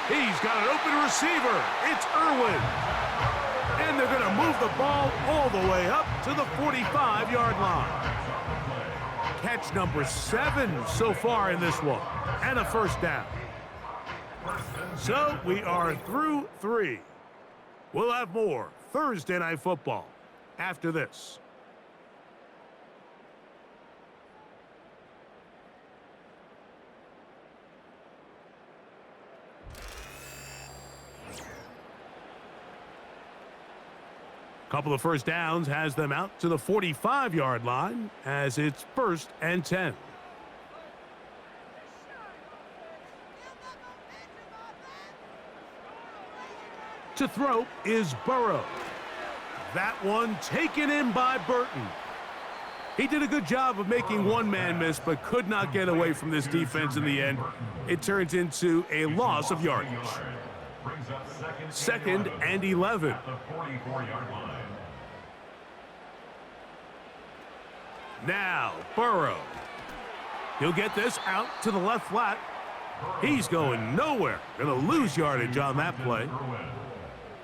He's got an open receiver. It's Irwin. And they're going to move the ball all the way up to the 45-yard line. Catch number 7 so far in this one. And a 1st down. So we are through 3. We'll have more Thursday Night Football after this. Couple of 1st downs has them out to the 45-yard line as it's 1st and 10. To throw is Burrow. That one taken in by Burton. He did a good job of making one man miss, but could not get away from this defense in the end. It turns into a loss of yardage. 2nd and 11. Now, Burrow. He'll get this out to the left flat. He's going nowhere. Going to lose yardage on that play.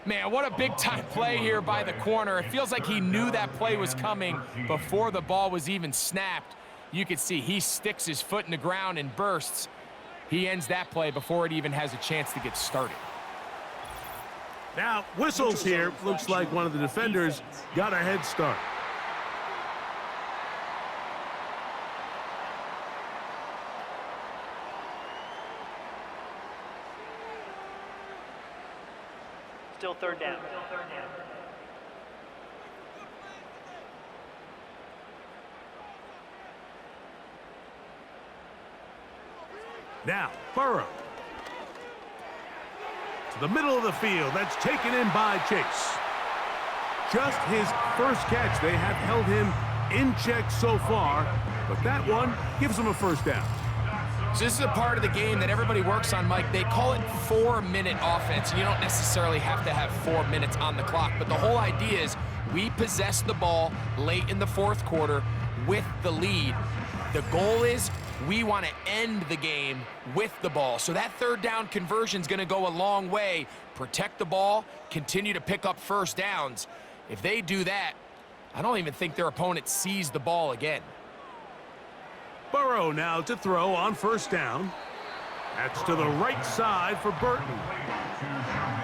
Man, what a big-time play here by the corner. It feels like he knew that play was coming before the ball was even snapped. You can see he sticks his foot in the ground and bursts. He ends that play before it even has a chance to get started. Now, whistles here. Looks like one of the defenders got a head start. Still 3rd down. Now, Burrow. To the middle of the field. That's taken in by Chase. Just his 1st catch. They have held him in check so far, but that one gives him a 1st down. So this is a part of the game that everybody works on, Mike. They call it 4-minute offense. You don't necessarily have to have 4 minutes on the clock, but the whole idea is we possess the ball late in the fourth quarter with the lead. The goal is we want to end the game with the ball. So that third down conversion is going to go a long way. Protect the ball, continue to pick up first downs. If they do that, I don't even think their opponent sees the ball again. Burrow now to throw on first down. That's to the right side for Burton.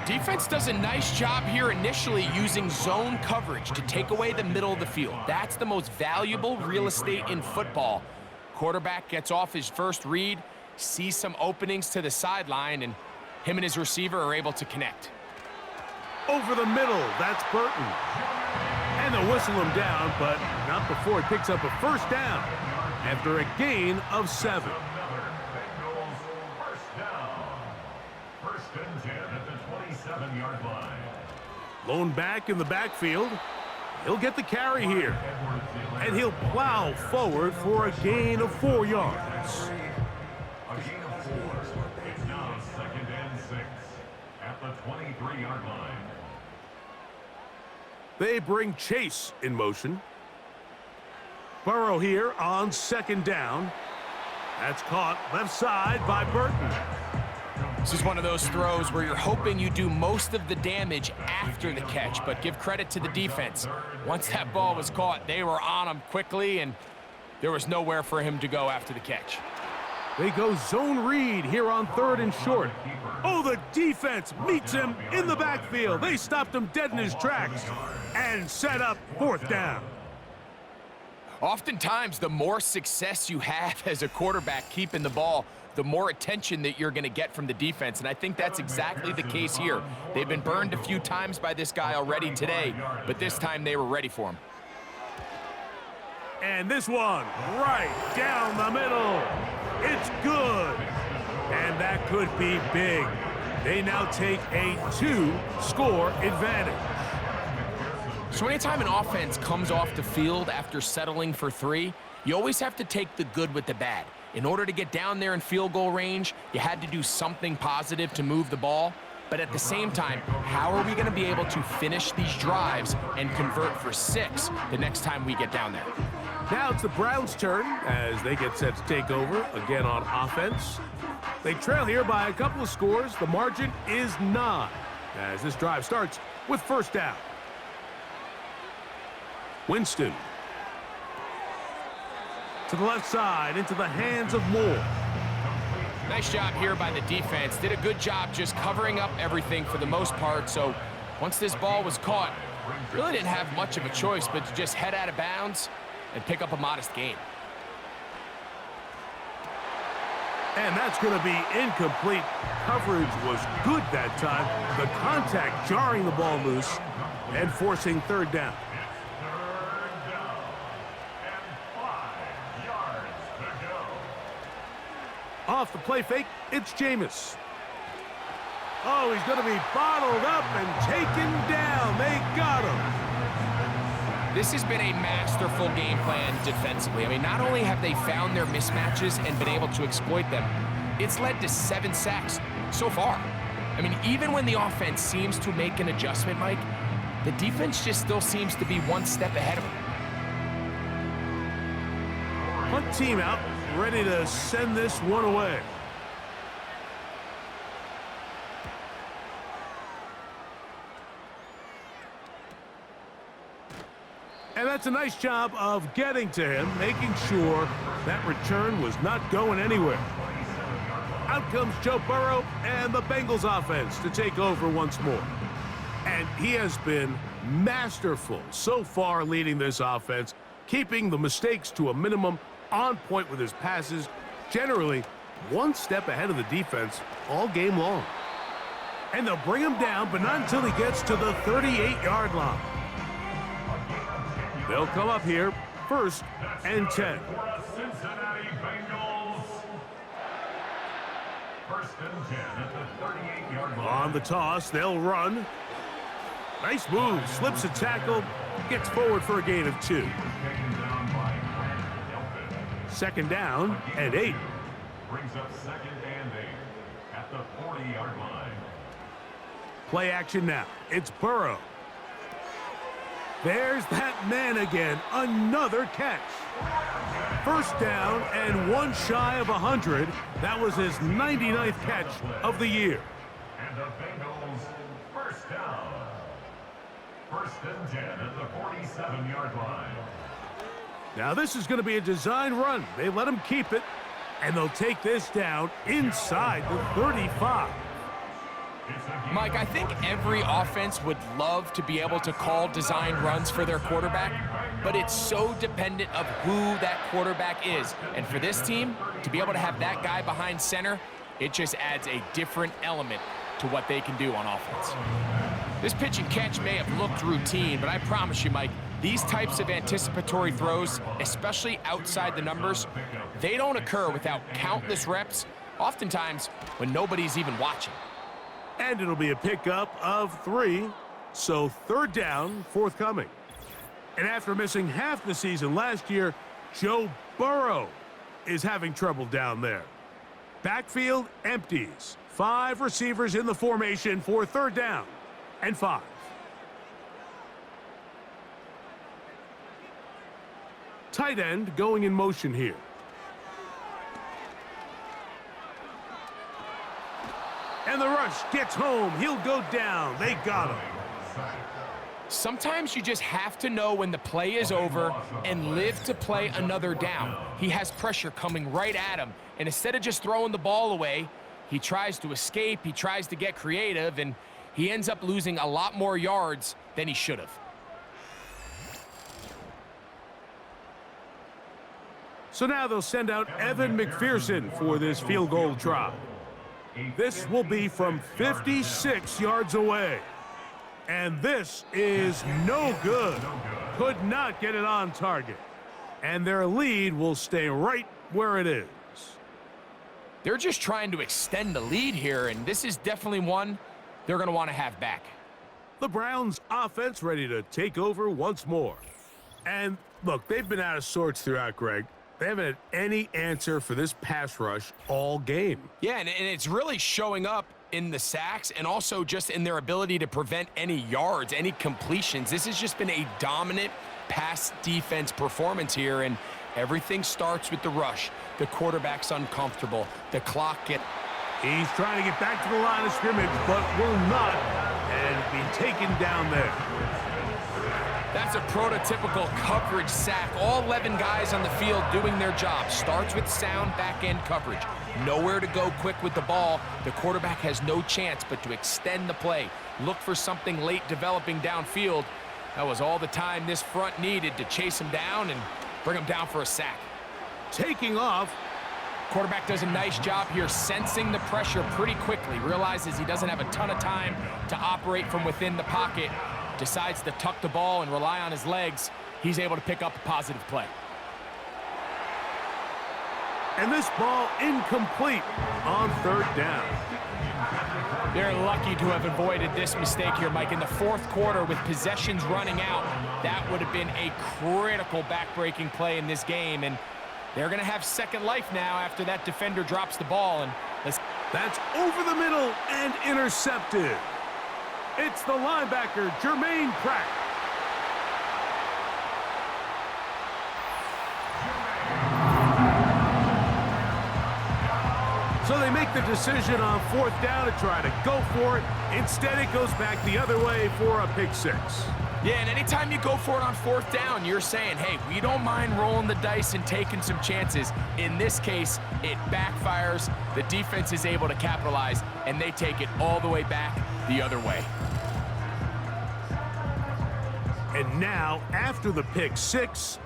Defense does a nice job here initially using zone coverage to take away the middle of the field. That's the most valuable real estate in football. Quarterback gets off his first read, sees some openings to the sideline, and him and his receiver are able to connect. Over the middle, that's Burton. And they'll whistle him down, but not before he picks up a first down after a gain of 7. Bengals first down. First and 10 at the 27-yard line. Lone back in the backfield. He'll get the carry here. And he'll plow forward for a gain of 4 yards. A gain of 4. It's now second and 6 at the 23-yard line. They bring Chase in motion. Burrow here on second down. That's caught left side by Burton. This is one of those throws where you're hoping you do most of the damage after the catch, but give credit to the defense. Once that ball was caught, they were on him quickly, and there was nowhere for him to go after the catch. They go zone read here on third and short. Oh, the defense meets him in the backfield. They stopped him dead in his tracks and set up fourth down. Oftentimes, the more success you have as a quarterback keeping the ball, the more attention that you're going to get from the defense, and I think that's exactly the case here. They've been burned a few times by this guy already today, but this time they were ready for him. And this one, right down the middle. It's good. And that could be big. They now take a 2-score advantage. So anytime an offense comes off the field after settling for 3, you always have to take the good with the bad. In order to get down there in field goal range, you had to do something positive to move the ball. But at the same time, how are we going to be able to finish these drives and convert for 6 the next time we get down there? Now it's the Browns' turn as they get set to take over again on offense. They trail here by a couple of scores. The margin is 9 as this drive starts with first down. Winston to the left side into the hands of Moore. Nice job here by the defense. Did a good job just covering up everything for the most part. So once this ball was caught, really didn't have much of a choice but to just head out of bounds and pick up a modest gain. And that's going to be incomplete. Coverage was good that time. The contact jarring the ball loose and forcing third down. Third down and 5 yards to go. Off the play fake, it's Jameis. Oh, he's going to be bottled up and taken down. They got him. This has been a masterful game plan defensively. I mean, not only have they found their mismatches and been able to exploit them, it's led to 7 sacks so far. I mean, even when the offense seems to make an adjustment, Mike, the defense just still seems to be one step ahead of them. Punt team out, ready to send this one away. And that's a nice job of getting to him, making sure that return was not going anywhere. Out comes Joe Burrow and the Bengals offense to take over once more. And he has been masterful so far leading this offense, keeping the mistakes to a minimum, on point with his passes, generally one step ahead of the defense all game long. And they'll bring him down, but not until he gets to the 38-yard line. They'll come up here, first and 10. For a Cincinnati Bengals. First and 10 at the 38-yard line. On the toss, they'll run. Nice move, slips a tackle, gets forward for a gain of 2. Second down and 8. brings up 2nd and 8 at the 40-yard line. Play action now. It's Burrow. There's that man again. Another catch. First down and one shy of 100. That was his 99th catch of the year. And the Bengals first down. 1st and 10 at the 47-yard line. Now this is going to be a design run. They let him keep it, and they'll take this down inside the 35. Mike, I think every offense would love to be able to call design runs for their quarterback, but it's so dependent of who that quarterback is. And for this team, to be able to have that guy behind center, it just adds a different element to what they can do on offense. This pitch and catch may have looked routine, but I promise you, Mike, these types of anticipatory throws, especially outside the numbers, they don't occur without countless reps, oftentimes when nobody's even watching. And it'll be a pickup of 3, so 3rd down forthcoming. And after missing half the season last year, Joe Burrow is having trouble down there. Backfield empties. 5 receivers in the formation for 3rd down and 5. Tight end going in motion here. And the rush gets home. He'll go down. They got him. Sometimes you just have to know when the play is over and live to play another down. He has pressure coming right at him, and instead of just throwing the ball away, he tries to escape, he tries to get creative, and he ends up losing a lot more yards than he should have. So now they'll send out Evan McPherson for this field goal try. This will be from 56 yards away. And this is no good. Could not get it on target. And their lead will stay right where it is. They're just trying to extend the lead here, and this is definitely one they're going to want to have back. The Browns offense ready to take over once more. And look, they've been out of sorts throughout, Greg. They haven't had any answer for this pass rush all game. Yeah, and it's really showing up in the sacks and also just in their ability to prevent any yards, any completions. This has just been a dominant pass defense performance here, and everything starts with the rush. The quarterback's uncomfortable. The clock gets... He's trying to get back to the line of scrimmage, but will not, and be taken down there. That's a prototypical coverage sack. All 11 guys on the field doing their job. Starts with sound back-end coverage. Nowhere to go quick with the ball. The quarterback has no chance but to extend the play. Look for something late developing downfield. That was all the time this front needed to chase him down and bring him down for a sack. Taking off. Quarterback does a nice job here sensing the pressure pretty quickly. Realizes he doesn't have a ton of time to operate from within the pocket. Decides to tuck the ball and rely on his legs. He's able to pick up a positive play. And this ball incomplete on 3rd down. They're lucky to have avoided this mistake here, Mike. In the 4th quarter, with possessions running out, that would have been a critical back-breaking play in this game. And they're going to have second life now after that defender drops the ball. And that's over the middle and intercepted. It's the linebacker, Jermaine Pratt. So they make the decision on 4th down to try to go for it. Instead, it goes back the other way for a pick 6. Yeah, and anytime you go for it on 4th down, you're saying, hey, we don't mind rolling the dice and taking some chances. In this case, it backfires. The defense is able to capitalize, and they take it all the way back the other way. And now, after the pick 6,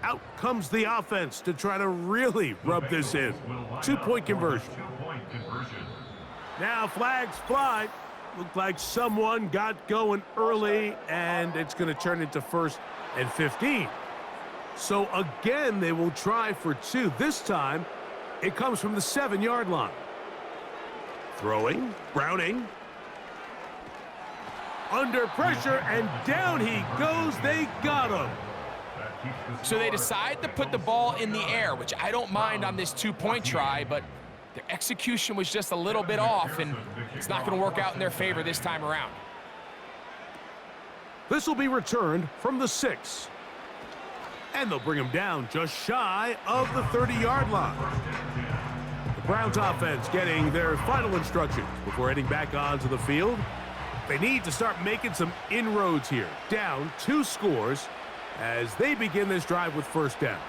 out comes the offense to try to really rub this in. 2-point conversion. Now flags fly. Looked like someone got going early, and it's going to turn into 1st and 15. So again, they will try for 2. This time, it comes from the 7-yard line. Throwing, Browning. Under pressure, and down he goes. They got him. So they decide to put the ball in the air, which I don't mind on this 2-point try, but Their execution was just a little bit off, and it's not going to work out in their favor this time around. This will be returned from the 6. And they'll bring him down just shy of the 30-yard line. The Browns offense getting their final instructions before heading back onto the field. They need to start making some inroads here. Down 2 scores as they begin this drive with first down.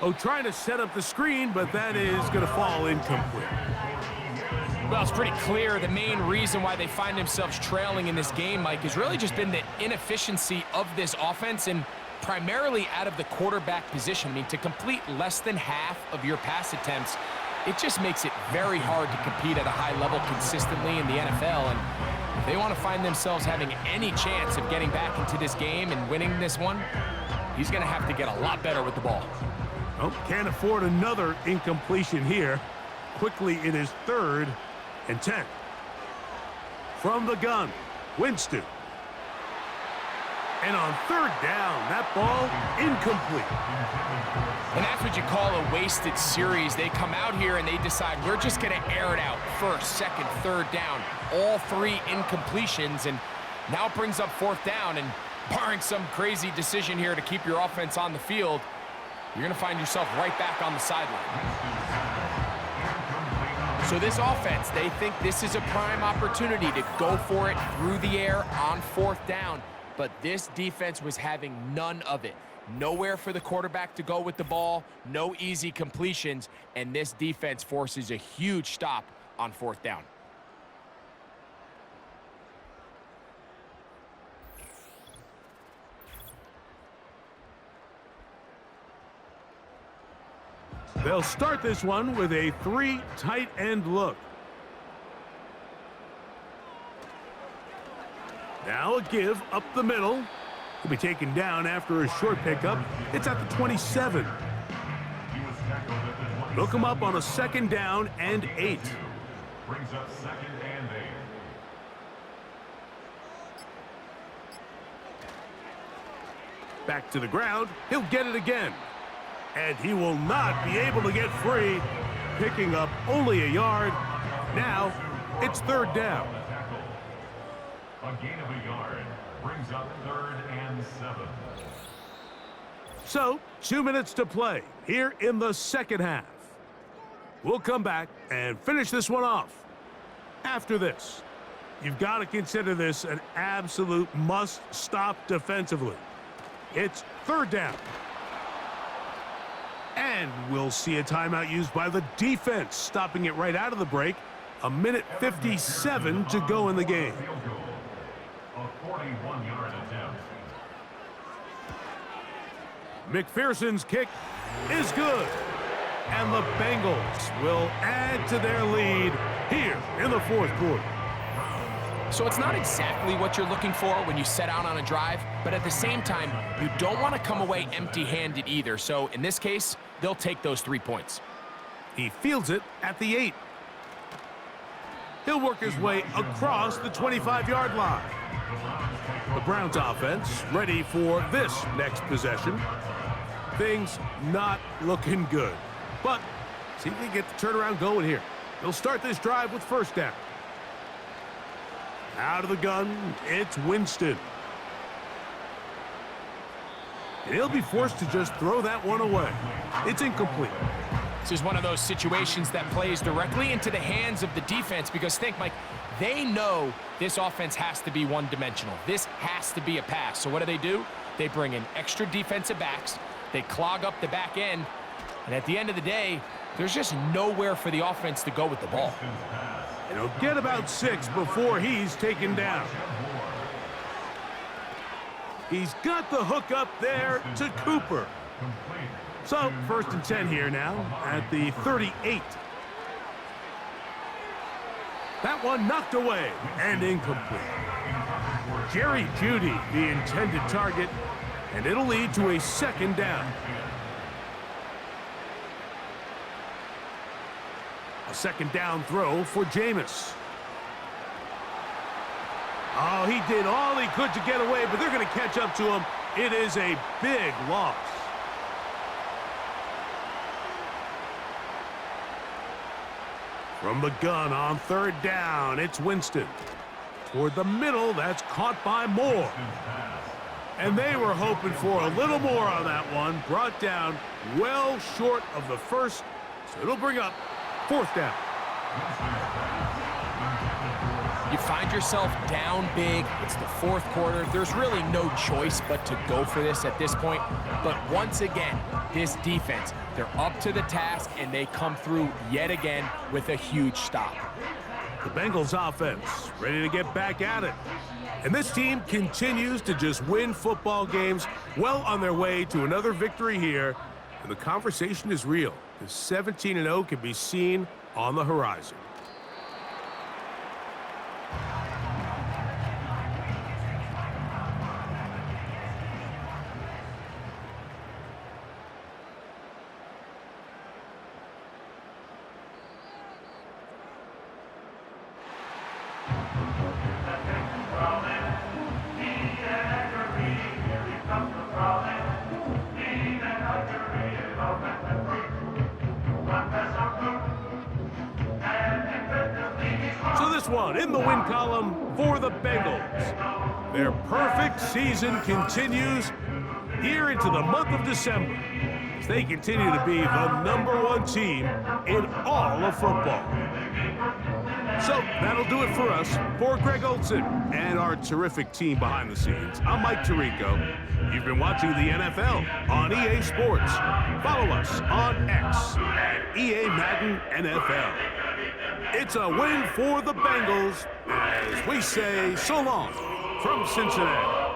Oh, trying to set up the screen, but that is going to fall incomplete. Well, it's pretty clear the main reason why they find themselves trailing in this game, Mike, has really just been the inefficiency of this offense and primarily out of the quarterback position. I mean, to complete less than half of your pass attempts, it just makes it very hard to compete at a high level consistently in the NFL. And if they want to find themselves having any chance of getting back into this game and winning this one, he's going to have to get a lot better with the ball. Oh, can't afford another incompletion here. Quickly, it is 3rd and 10. From the gun, Winston. And on 3rd down, that ball incomplete. And that's what you call a wasted series. They come out here and they decide we're just going to air it out. 1st, 2nd, 3rd down. All 3 incompletions, and now it brings up 4th down. And barring some crazy decision here to keep your offense on the field, you're going to find yourself right back on the sideline. So this offense, they think this is a prime opportunity to go for it through the air on 4th down. But this defense was having none of it. Nowhere for the quarterback to go with the ball, no easy completions, and this defense forces a huge stop on 4th down. They'll start this one with a 3 tight end look. Now a give up the middle. He'll be taken down after a short pickup. It's at the 27. They'll come up on a 2nd down and 8. Brings up 2nd and 8. Back to the ground. He'll get it again. And he will not be able to get free, picking up only a yard. Now it's 3rd down. A gain of a yard brings up 3rd and 7. So 2 minutes to play here in the 2nd half. We'll come back and finish this one off. After this, you've got to consider this an absolute must-stop defensively. It's 3rd down. And we'll see a timeout used by the defense, stopping it right out of the break. 1:57 to go in the game. A 41-yard attempt. McPherson's kick is good. And the Bengals will add to their lead here in the 4th quarter. So it's not exactly what you're looking for when you set out on a drive, but at the same time, you don't want to come away empty-handed either. So in this case, they'll take those 3 points. He fields it at the 8. He'll work his way across the 25-yard line. The Browns offense ready for this next possession. Things not looking good. But see if they get the turnaround going here. They'll start this drive with 1st down. Out of the gun, it's Winston. And he'll be forced to just throw that one away. It's incomplete. This is one of those situations that plays directly into the hands of the defense because think, Mike, they know this offense has to be one-dimensional. This has to be a pass. So what do? They bring in extra defensive backs. They clog up the back end. And at the end of the day, there's just nowhere for the offense to go with the ball. And he'll get about 6 before he's taken down. He's got the hook up there to Cooper. So 1st and 10 here now at the 38. That one knocked away and incomplete. Jerry Jeudy, the intended target, and it'll lead to a 2nd down. A 2nd down throw for Jameis. Oh, he did all he could to get away, but they're going to catch up to him. It is a big loss. From the gun on 3rd down, it's Winston. Toward the middle, that's caught by Moore. And they were hoping for a little more on that one. Brought down well short of the first, so it'll bring up 4th down. You find yourself down big. It's the 4th quarter. There's really no choice but to go for this at this point. But once again, this defense, they're up to the task, and they come through yet again with a huge stop. The Bengals offense ready to get back at it. And this team continues to just win football games, well on their way to another victory here. And the conversation is real. The 17-0 can be seen on the horizon. One in the win column for the Bengals. Their perfect season continues here into the month of December as they continue to be the #1 team in all of football. So that'll do it for us. For Greg Olson and our terrific team behind the scenes, I'm Mike Tirico. You've been watching the NFL on EA Sports. Follow us on X at EA Madden NFL. It's a win for the Bengals as we say so long from Cincinnati.